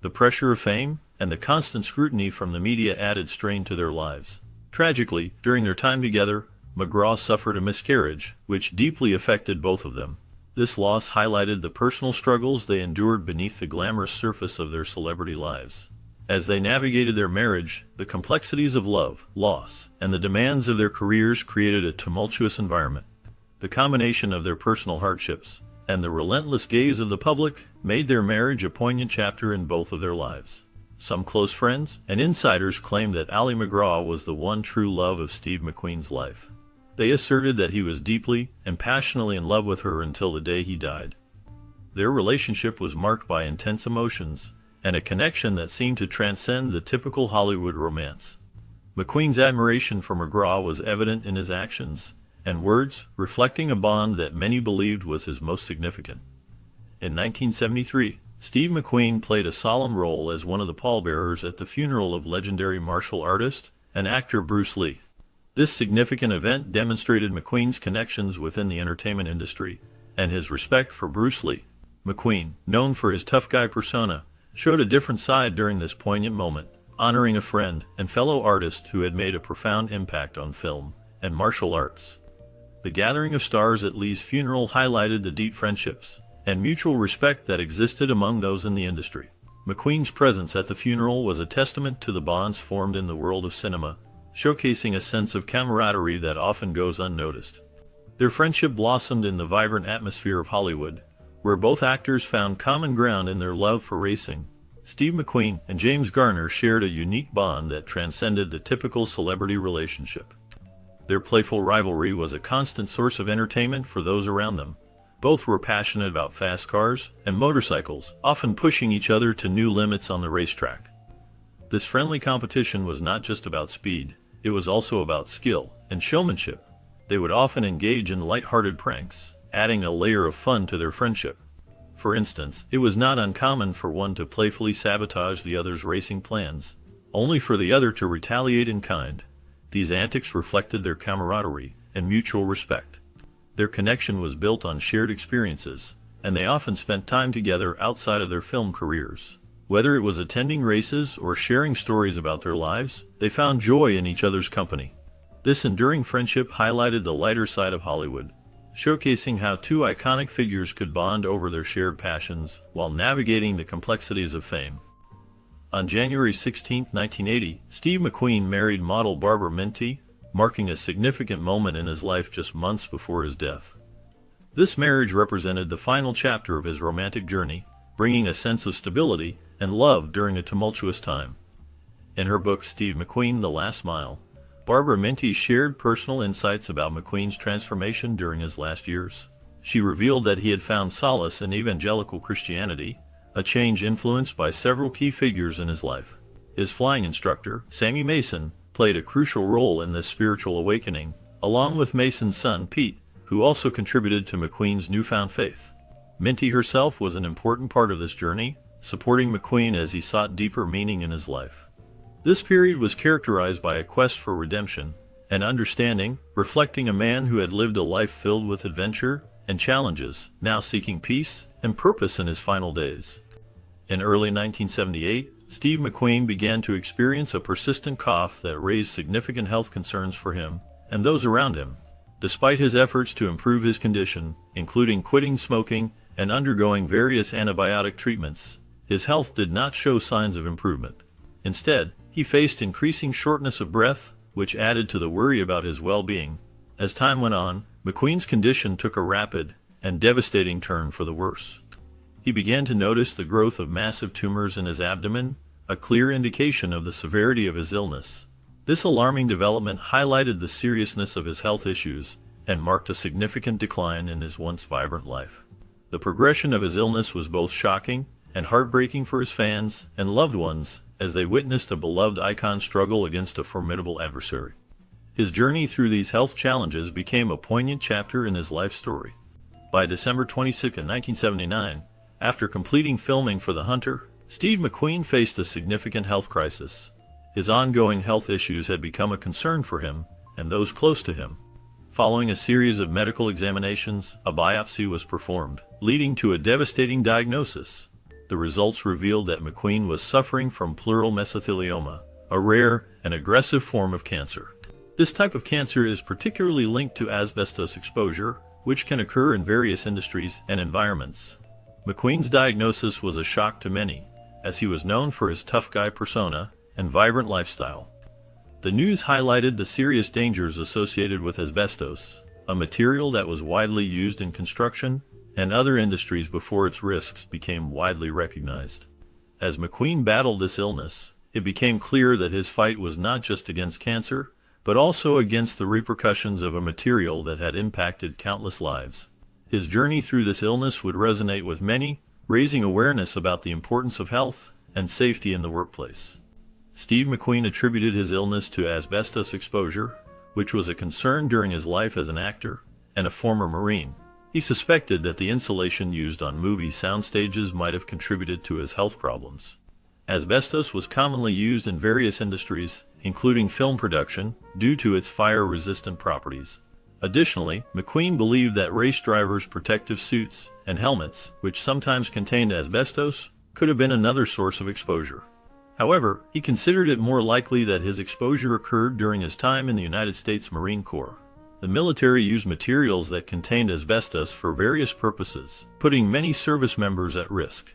The pressure of fame and the constant scrutiny from the media added strain to their lives. Tragically, during their time together, MacGraw suffered a miscarriage, which deeply affected both of them. This loss highlighted the personal struggles they endured beneath the glamorous surface of their celebrity lives. As they navigated their marriage, the complexities of love, loss, and the demands of their careers created a tumultuous environment. The combination of their personal hardships and the relentless gaze of the public made their marriage a poignant chapter in both of their lives. Some close friends and insiders claimed that Ali MacGraw was the one true love of Steve McQueen's life. They asserted that he was deeply and passionately in love with her until the day he died. Their relationship was marked by intense emotions and a connection that seemed to transcend the typical Hollywood romance. McQueen's admiration for MacGraw was evident in his actions and words, reflecting a bond that many believed was his most significant. In 1973, Steve McQueen played a solemn role as one of the pallbearers at the funeral of legendary martial artist and actor Bruce Lee. This significant event demonstrated McQueen's connections within the entertainment industry and his respect for Bruce Lee. McQueen, known for his tough guy persona, showed a different side during this poignant moment, honoring a friend and fellow artist who had made a profound impact on film and martial arts. The gathering of stars at Lee's funeral highlighted the deep friendships and mutual respect that existed among those in the industry. McQueen's presence at the funeral was a testament to the bonds formed in the world of cinema, showcasing a sense of camaraderie that often goes unnoticed. Their friendship blossomed in the vibrant atmosphere of Hollywood, where both actors found common ground in their love for racing. Steve McQueen and James Garner shared a unique bond that transcended the typical celebrity relationship. Their playful rivalry was a constant source of entertainment for those around them. Both were passionate about fast cars and motorcycles, often pushing each other to new limits on the racetrack. This friendly competition was not just about speed, it was also about skill and showmanship. They would often engage in light-hearted pranks, adding a layer of fun to their friendship. For instance, it was not uncommon for one to playfully sabotage the other's racing plans, only for the other to retaliate in kind. These antics reflected their camaraderie and mutual respect. Their connection was built on shared experiences, and they often spent time together outside of their film careers. Whether it was attending races or sharing stories about their lives, they found joy in each other's company. This enduring friendship highlighted the lighter side of Hollywood, showcasing how two iconic figures could bond over their shared passions while navigating the complexities of fame. On January 16, 1980, Steve McQueen married model Barbara Minty, marking a significant moment in his life just months before his death. This marriage represented the final chapter of his romantic journey, bringing a sense of stability and love during a tumultuous time. In her book Steve McQueen, The Last Mile, Barbara Minty shared personal insights about McQueen's transformation during his last years. She revealed that he had found solace in evangelical Christianity, a change influenced by several key figures in his life. His flying instructor, Sammy Mason, played a crucial role in this spiritual awakening, along with Mason's son, Pete, who also contributed to McQueen's newfound faith. Minty herself was an important part of this journey, supporting McQueen as he sought deeper meaning in his life. This period was characterized by a quest for redemption and understanding, reflecting a man who had lived a life filled with adventure and challenges, now seeking peace and purpose in his final days. In early 1978, Steve McQueen began to experience a persistent cough that raised significant health concerns for him and those around him. Despite his efforts to improve his condition, including quitting smoking and undergoing various antibiotic treatments, His health did not show signs of improvement. Instead, he faced increasing shortness of breath, which added to the worry about his well-being. As time went on, McQueen's condition took a rapid and devastating turn for the worse. He began to notice the growth of massive tumors in his abdomen, a clear indication of the severity of his illness. This alarming development highlighted the seriousness of his health issues and marked a significant decline in his once vibrant life. The progression of his illness was both shocking and heartbreaking for his fans and loved ones as they witnessed a beloved icon struggle against a formidable adversary. His journey through these health challenges became a poignant chapter in his life story. By December 22, 1979, after completing filming for The Hunter, Steve McQueen faced a significant health crisis. His ongoing health issues had become a concern for him and those close to him. Following a series of medical examinations, a biopsy was performed, leading to a devastating diagnosis. The results revealed that McQueen was suffering from pleural mesothelioma, a rare and aggressive form of cancer. This type of cancer is particularly linked to asbestos exposure, which can occur in various industries and environments. McQueen's diagnosis was a shock to many, as he was known for his tough guy persona and vibrant lifestyle. The news highlighted the serious dangers associated with asbestos, a material that was widely used in construction and other industries before its risks became widely recognized. As McQueen battled this illness, it became clear that his fight was not just against cancer, but also against the repercussions of a material that had impacted countless lives. His journey through this illness would resonate with many, raising awareness about the importance of health and safety in the workplace. Steve McQueen attributed his illness to asbestos exposure, which was a concern during his life as an actor and a former Marine. He suspected that the insulation used on movie sound stages might have contributed to his health problems. Asbestos was commonly used in various industries, including film production, due to its fire-resistant properties. Additionally, McQueen believed that race drivers' protective suits and helmets, which sometimes contained asbestos, could have been another source of exposure. However, he considered it more likely that his exposure occurred during his time in the United States Marine Corps. The military used materials that contained asbestos for various purposes, putting many service members at risk.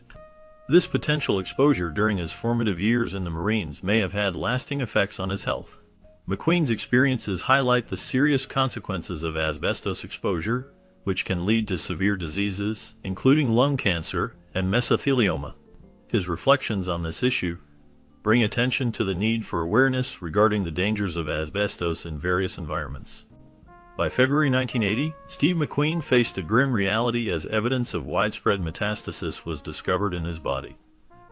This potential exposure during his formative years in the Marines may have had lasting effects on his health. McQueen's experiences highlight the serious consequences of asbestos exposure, which can lead to severe diseases, including lung cancer and mesothelioma. His reflections on this issue bring attention to the need for awareness regarding the dangers of asbestos in various environments. By February 1980, Steve McQueen faced a grim reality as evidence of widespread metastasis was discovered in his body.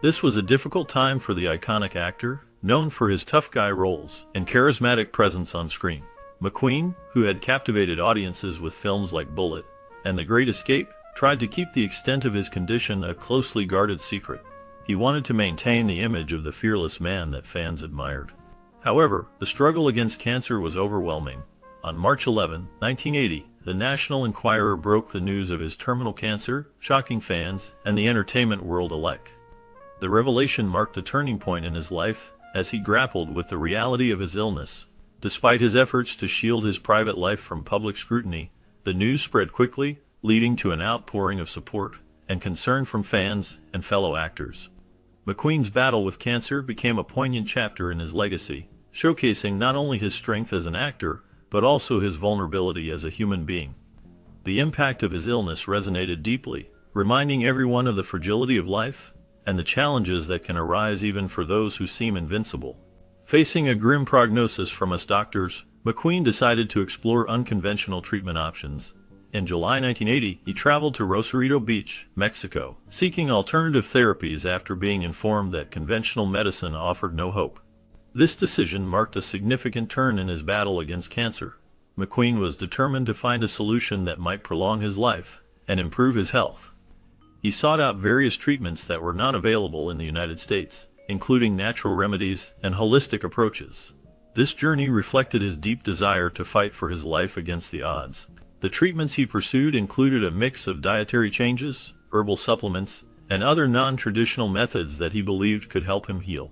This was a difficult time for the iconic actor, known for his tough guy roles and charismatic presence on screen. McQueen, who had captivated audiences with films like Bullet and The Great Escape, tried to keep the extent of his condition a closely guarded secret. He wanted to maintain the image of the fearless man that fans admired. However, the struggle against cancer was overwhelming. On March 11, 1980, the National Enquirer broke the news of his terminal cancer, shocking fans and the entertainment world alike. The revelation marked a turning point in his life as he grappled with the reality of his illness. Despite his efforts to shield his private life from public scrutiny, the news spread quickly, leading to an outpouring of support and concern from fans and fellow actors. McQueen's battle with cancer became a poignant chapter in his legacy, showcasing not only his strength as an actor, but also his vulnerability as a human being. The impact of his illness resonated deeply, reminding everyone of the fragility of life and the challenges that can arise even for those who seem invincible. Facing a grim prognosis from us doctors, McQueen decided to explore unconventional treatment options. In July 1980, he traveled to Rosarito Beach, Mexico, seeking alternative therapies after being informed that conventional medicine offered no hope. This decision marked a significant turn in his battle against cancer. McQueen was determined to find a solution that might prolong his life and improve his health. He sought out various treatments that were not available in the United States, including natural remedies and holistic approaches. This journey reflected his deep desire to fight for his life against the odds. The treatments he pursued included a mix of dietary changes, herbal supplements, and other non-traditional methods that he believed could help him heal.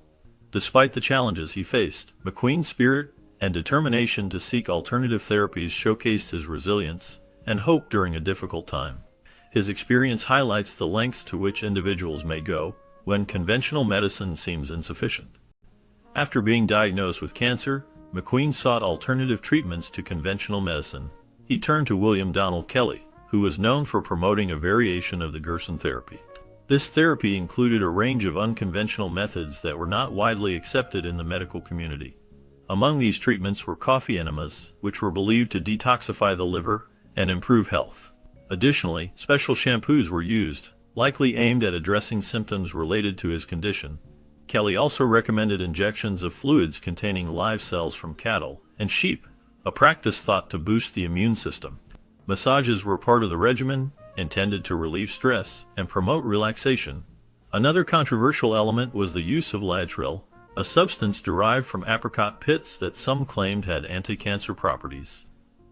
Despite the challenges he faced, McQueen's spirit and determination to seek alternative therapies showcased his resilience and hope during a difficult time. His experience highlights the lengths to which individuals may go, when conventional medicine seems insufficient. After being diagnosed with cancer, McQueen sought alternative treatments to conventional medicine. He turned to William Donald Kelly, who was known for promoting a variation of the Gerson therapy. This therapy included a range of unconventional methods that were not widely accepted in the medical community. Among these treatments were coffee enemas, which were believed to detoxify the liver and improve health. Additionally, special shampoos were used, likely aimed at addressing symptoms related to his condition. Kelly also recommended injections of fluids containing live cells from cattle and sheep, a practice thought to boost the immune system. Massages were part of the regimen, intended to relieve stress and promote relaxation. Another controversial element was the use of laetrile, a substance derived from apricot pits that some claimed had anti-cancer properties.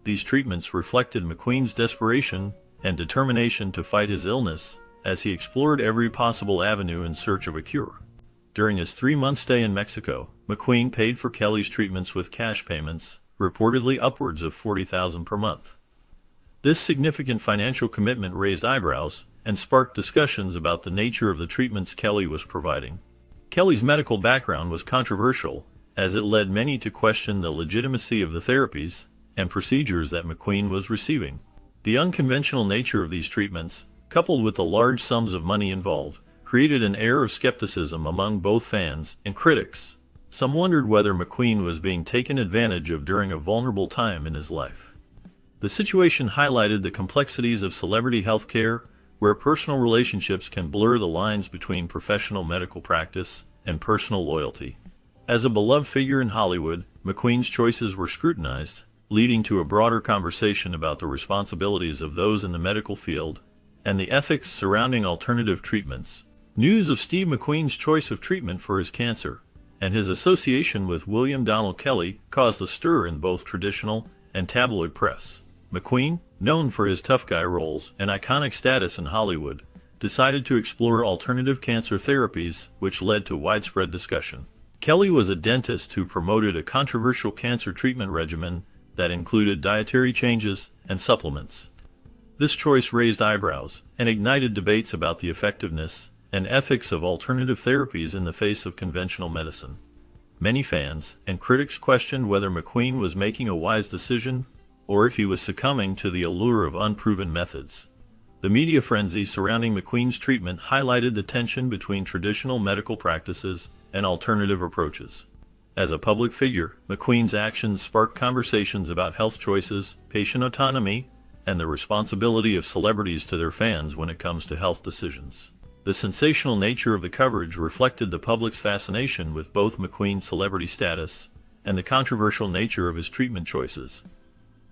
These treatments reflected McQueen's desperation and determination to fight his illness, as he explored every possible avenue in search of a cure. During his 3-month stay in Mexico, McQueen paid for Kelly's treatments with cash payments, reportedly upwards of $40,000 per month. This significant financial commitment raised eyebrows and sparked discussions about the nature of the treatments Kelly was providing. Kelly's medical background was controversial, as it led many to question the legitimacy of the therapies and procedures that McQueen was receiving. The unconventional nature of these treatments, coupled with the large sums of money involved, created an air of skepticism among both fans and critics. Some wondered whether McQueen was being taken advantage of during a vulnerable time in his life. The situation highlighted the complexities of celebrity healthcare, where personal relationships can blur the lines between professional medical practice and personal loyalty. As a beloved figure in Hollywood, McQueen's choices were scrutinized, leading to a broader conversation about the responsibilities of those in the medical field and the ethics surrounding alternative treatments. News of Steve McQueen's choice of treatment for his cancer and his association with William Donald Kelly caused a stir in both traditional and tabloid press. McQueen, known for his tough guy roles and iconic status in Hollywood, decided to explore alternative cancer therapies, which led to widespread discussion. Kelly was a dentist who promoted a controversial cancer treatment regimen that included dietary changes and supplements. This choice raised eyebrows and ignited debates about the effectiveness and ethics of alternative therapies in the face of conventional medicine. Many fans and critics questioned whether McQueen was making a wise decision or if he was succumbing to the allure of unproven methods. The media frenzy surrounding McQueen's treatment highlighted the tension between traditional medical practices and alternative approaches. As a public figure, McQueen's actions sparked conversations about health choices, patient autonomy, and the responsibility of celebrities to their fans when it comes to health decisions. The sensational nature of the coverage reflected the public's fascination with both McQueen's celebrity status and the controversial nature of his treatment choices.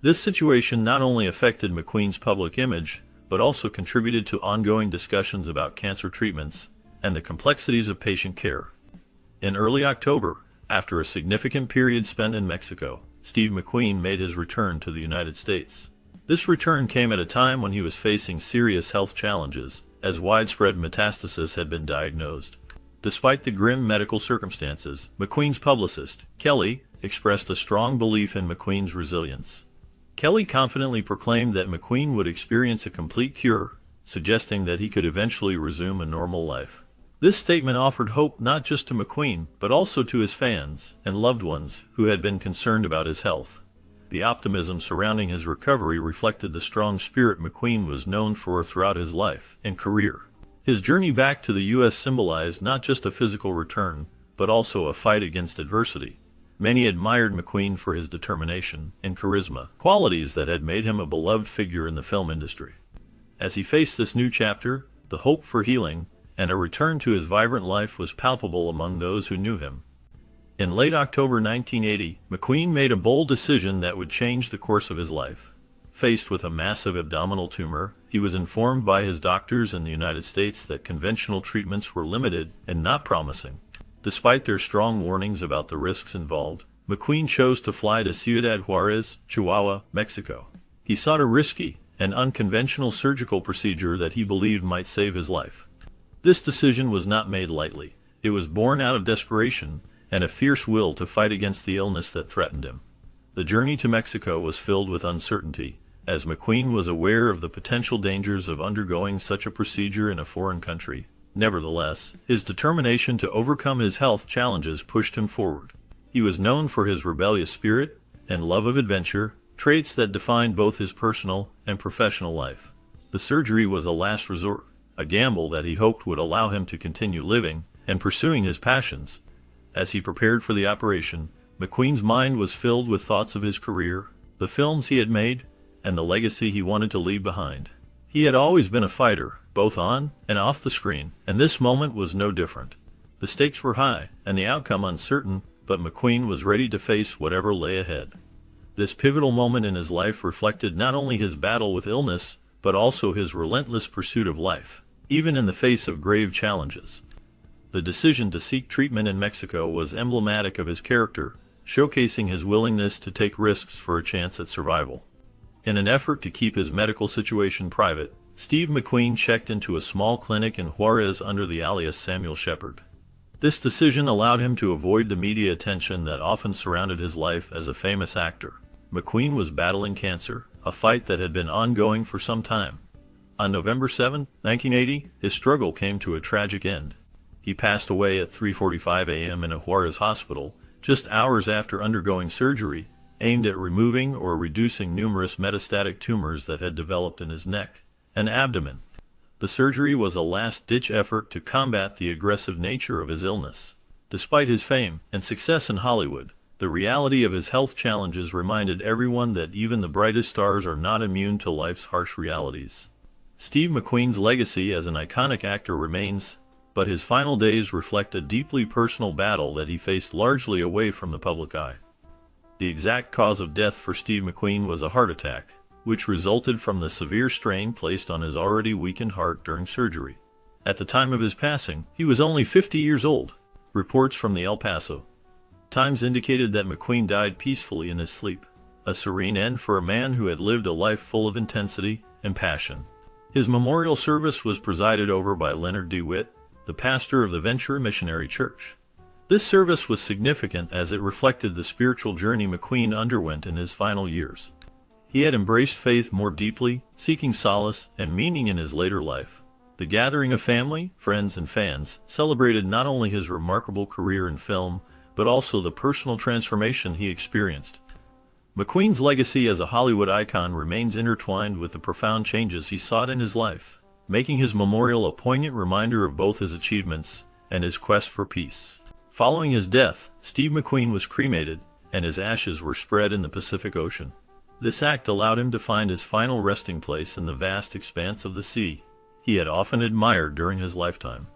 This situation not only affected McQueen's public image, but also contributed to ongoing discussions about cancer treatments and the complexities of patient care. In early October, after a significant period spent in Mexico, Steve McQueen made his return to the United States. This return came at a time when he was facing serious health challenges, as widespread metastasis had been diagnosed. Despite the grim medical circumstances, McQueen's publicist, Kelly, expressed a strong belief in McQueen's resilience. Kelly confidently proclaimed that McQueen would experience a complete cure, suggesting that he could eventually resume a normal life. This statement offered hope not just to McQueen, but also to his fans and loved ones who had been concerned about his health. The optimism surrounding his recovery reflected the strong spirit McQueen was known for throughout his life and career. His journey back to the U.S. symbolized not just a physical return, but also a fight against adversity. Many admired McQueen for his determination and charisma, qualities that had made him a beloved figure in the film industry. As he faced this new chapter, the hope for healing and a return to his vibrant life was palpable among those who knew him. In late October 1980, McQueen made a bold decision that would change the course of his life. Faced with a massive abdominal tumor, he was informed by his doctors in the United States that conventional treatments were limited and not promising. Despite their strong warnings about the risks involved, McQueen chose to fly to Ciudad Juarez, Chihuahua, Mexico. He sought a risky and unconventional surgical procedure that he believed might save his life. This decision was not made lightly. It was born out of desperation and a fierce will to fight against the illness that threatened him. The journey to Mexico was filled with uncertainty, as McQueen was aware of the potential dangers of undergoing such a procedure in a foreign country. Nevertheless, his determination to overcome his health challenges pushed him forward. He was known for his rebellious spirit and love of adventure, traits that defined both his personal and professional life. The surgery was a last resort, a gamble that he hoped would allow him to continue living and pursuing his passions. As he prepared for the operation, McQueen's mind was filled with thoughts of his career, the films he had made, and the legacy he wanted to leave behind. He had always been a fighter, both on and off the screen, and this moment was no different. The stakes were high, and the outcome uncertain, but McQueen was ready to face whatever lay ahead. This pivotal moment in his life reflected not only his battle with illness, but also his relentless pursuit of life, even in the face of grave challenges. The decision to seek treatment in Mexico was emblematic of his character, showcasing his willingness to take risks for a chance at survival. In an effort to keep his medical situation private, Steve McQueen checked into a small clinic in Juarez under the alias Samuel Shepard. This decision allowed him to avoid the media attention that often surrounded his life as a famous actor. McQueen was battling cancer, a fight that had been ongoing for some time. On November 7, 1980, his struggle came to a tragic end. He passed away at 3:45 a.m. in a Juarez hospital, just hours after undergoing surgery aimed at removing or reducing numerous metastatic tumors that had developed in his neck and abdomen. The surgery was a last-ditch effort to combat the aggressive nature of his illness. Despite his fame and success in Hollywood, the reality of his health challenges reminded everyone that even the brightest stars are not immune to life's harsh realities. Steve McQueen's legacy as an iconic actor remains, but his final days reflect a deeply personal battle that he faced largely away from the public eye. The exact cause of death for Steve McQueen was a heart attack, which resulted from the severe strain placed on his already weakened heart during surgery. At the time of his passing, he was only 50 years old. Reports from the El Paso Times indicated that McQueen died peacefully in his sleep, a serene end for a man who had lived a life full of intensity and passion. His memorial service was presided over by Leonard DeWitt, the pastor of the Ventura Missionary Church. This service was significant as it reflected the spiritual journey McQueen underwent in his final years. He had embraced faith more deeply, seeking solace and meaning in his later life. The gathering of family, friends, and fans celebrated not only his remarkable career in film, but also the personal transformation he experienced. McQueen's legacy as a Hollywood icon remains intertwined with the profound changes he sought in his life, making his memorial a poignant reminder of both his achievements and his quest for peace. Following his death, Steve McQueen was cremated, and his ashes were spread in the Pacific Ocean. This act allowed him to find his final resting place in the vast expanse of the sea he had often admired during his lifetime.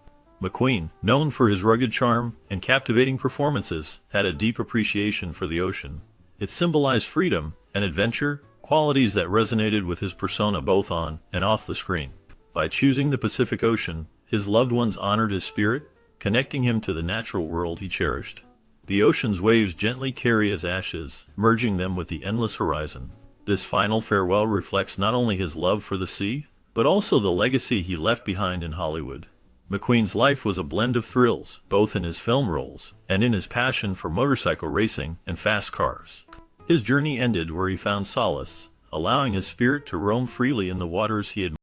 McQueen, known for his rugged charm and captivating performances, had a deep appreciation for the ocean. It symbolized freedom and adventure, qualities that resonated with his persona both on and off the screen. By choosing the Pacific Ocean, his loved ones honored his spirit, connecting him to the natural world he cherished. The ocean's waves gently carry his ashes, merging them with the endless horizon. This final farewell reflects not only his love for the sea, but also the legacy he left behind in Hollywood. McQueen's life was a blend of thrills, both in his film roles and in his passion for motorcycle racing and fast cars. His journey ended where he found solace, allowing his spirit to roam freely in the waters he admired.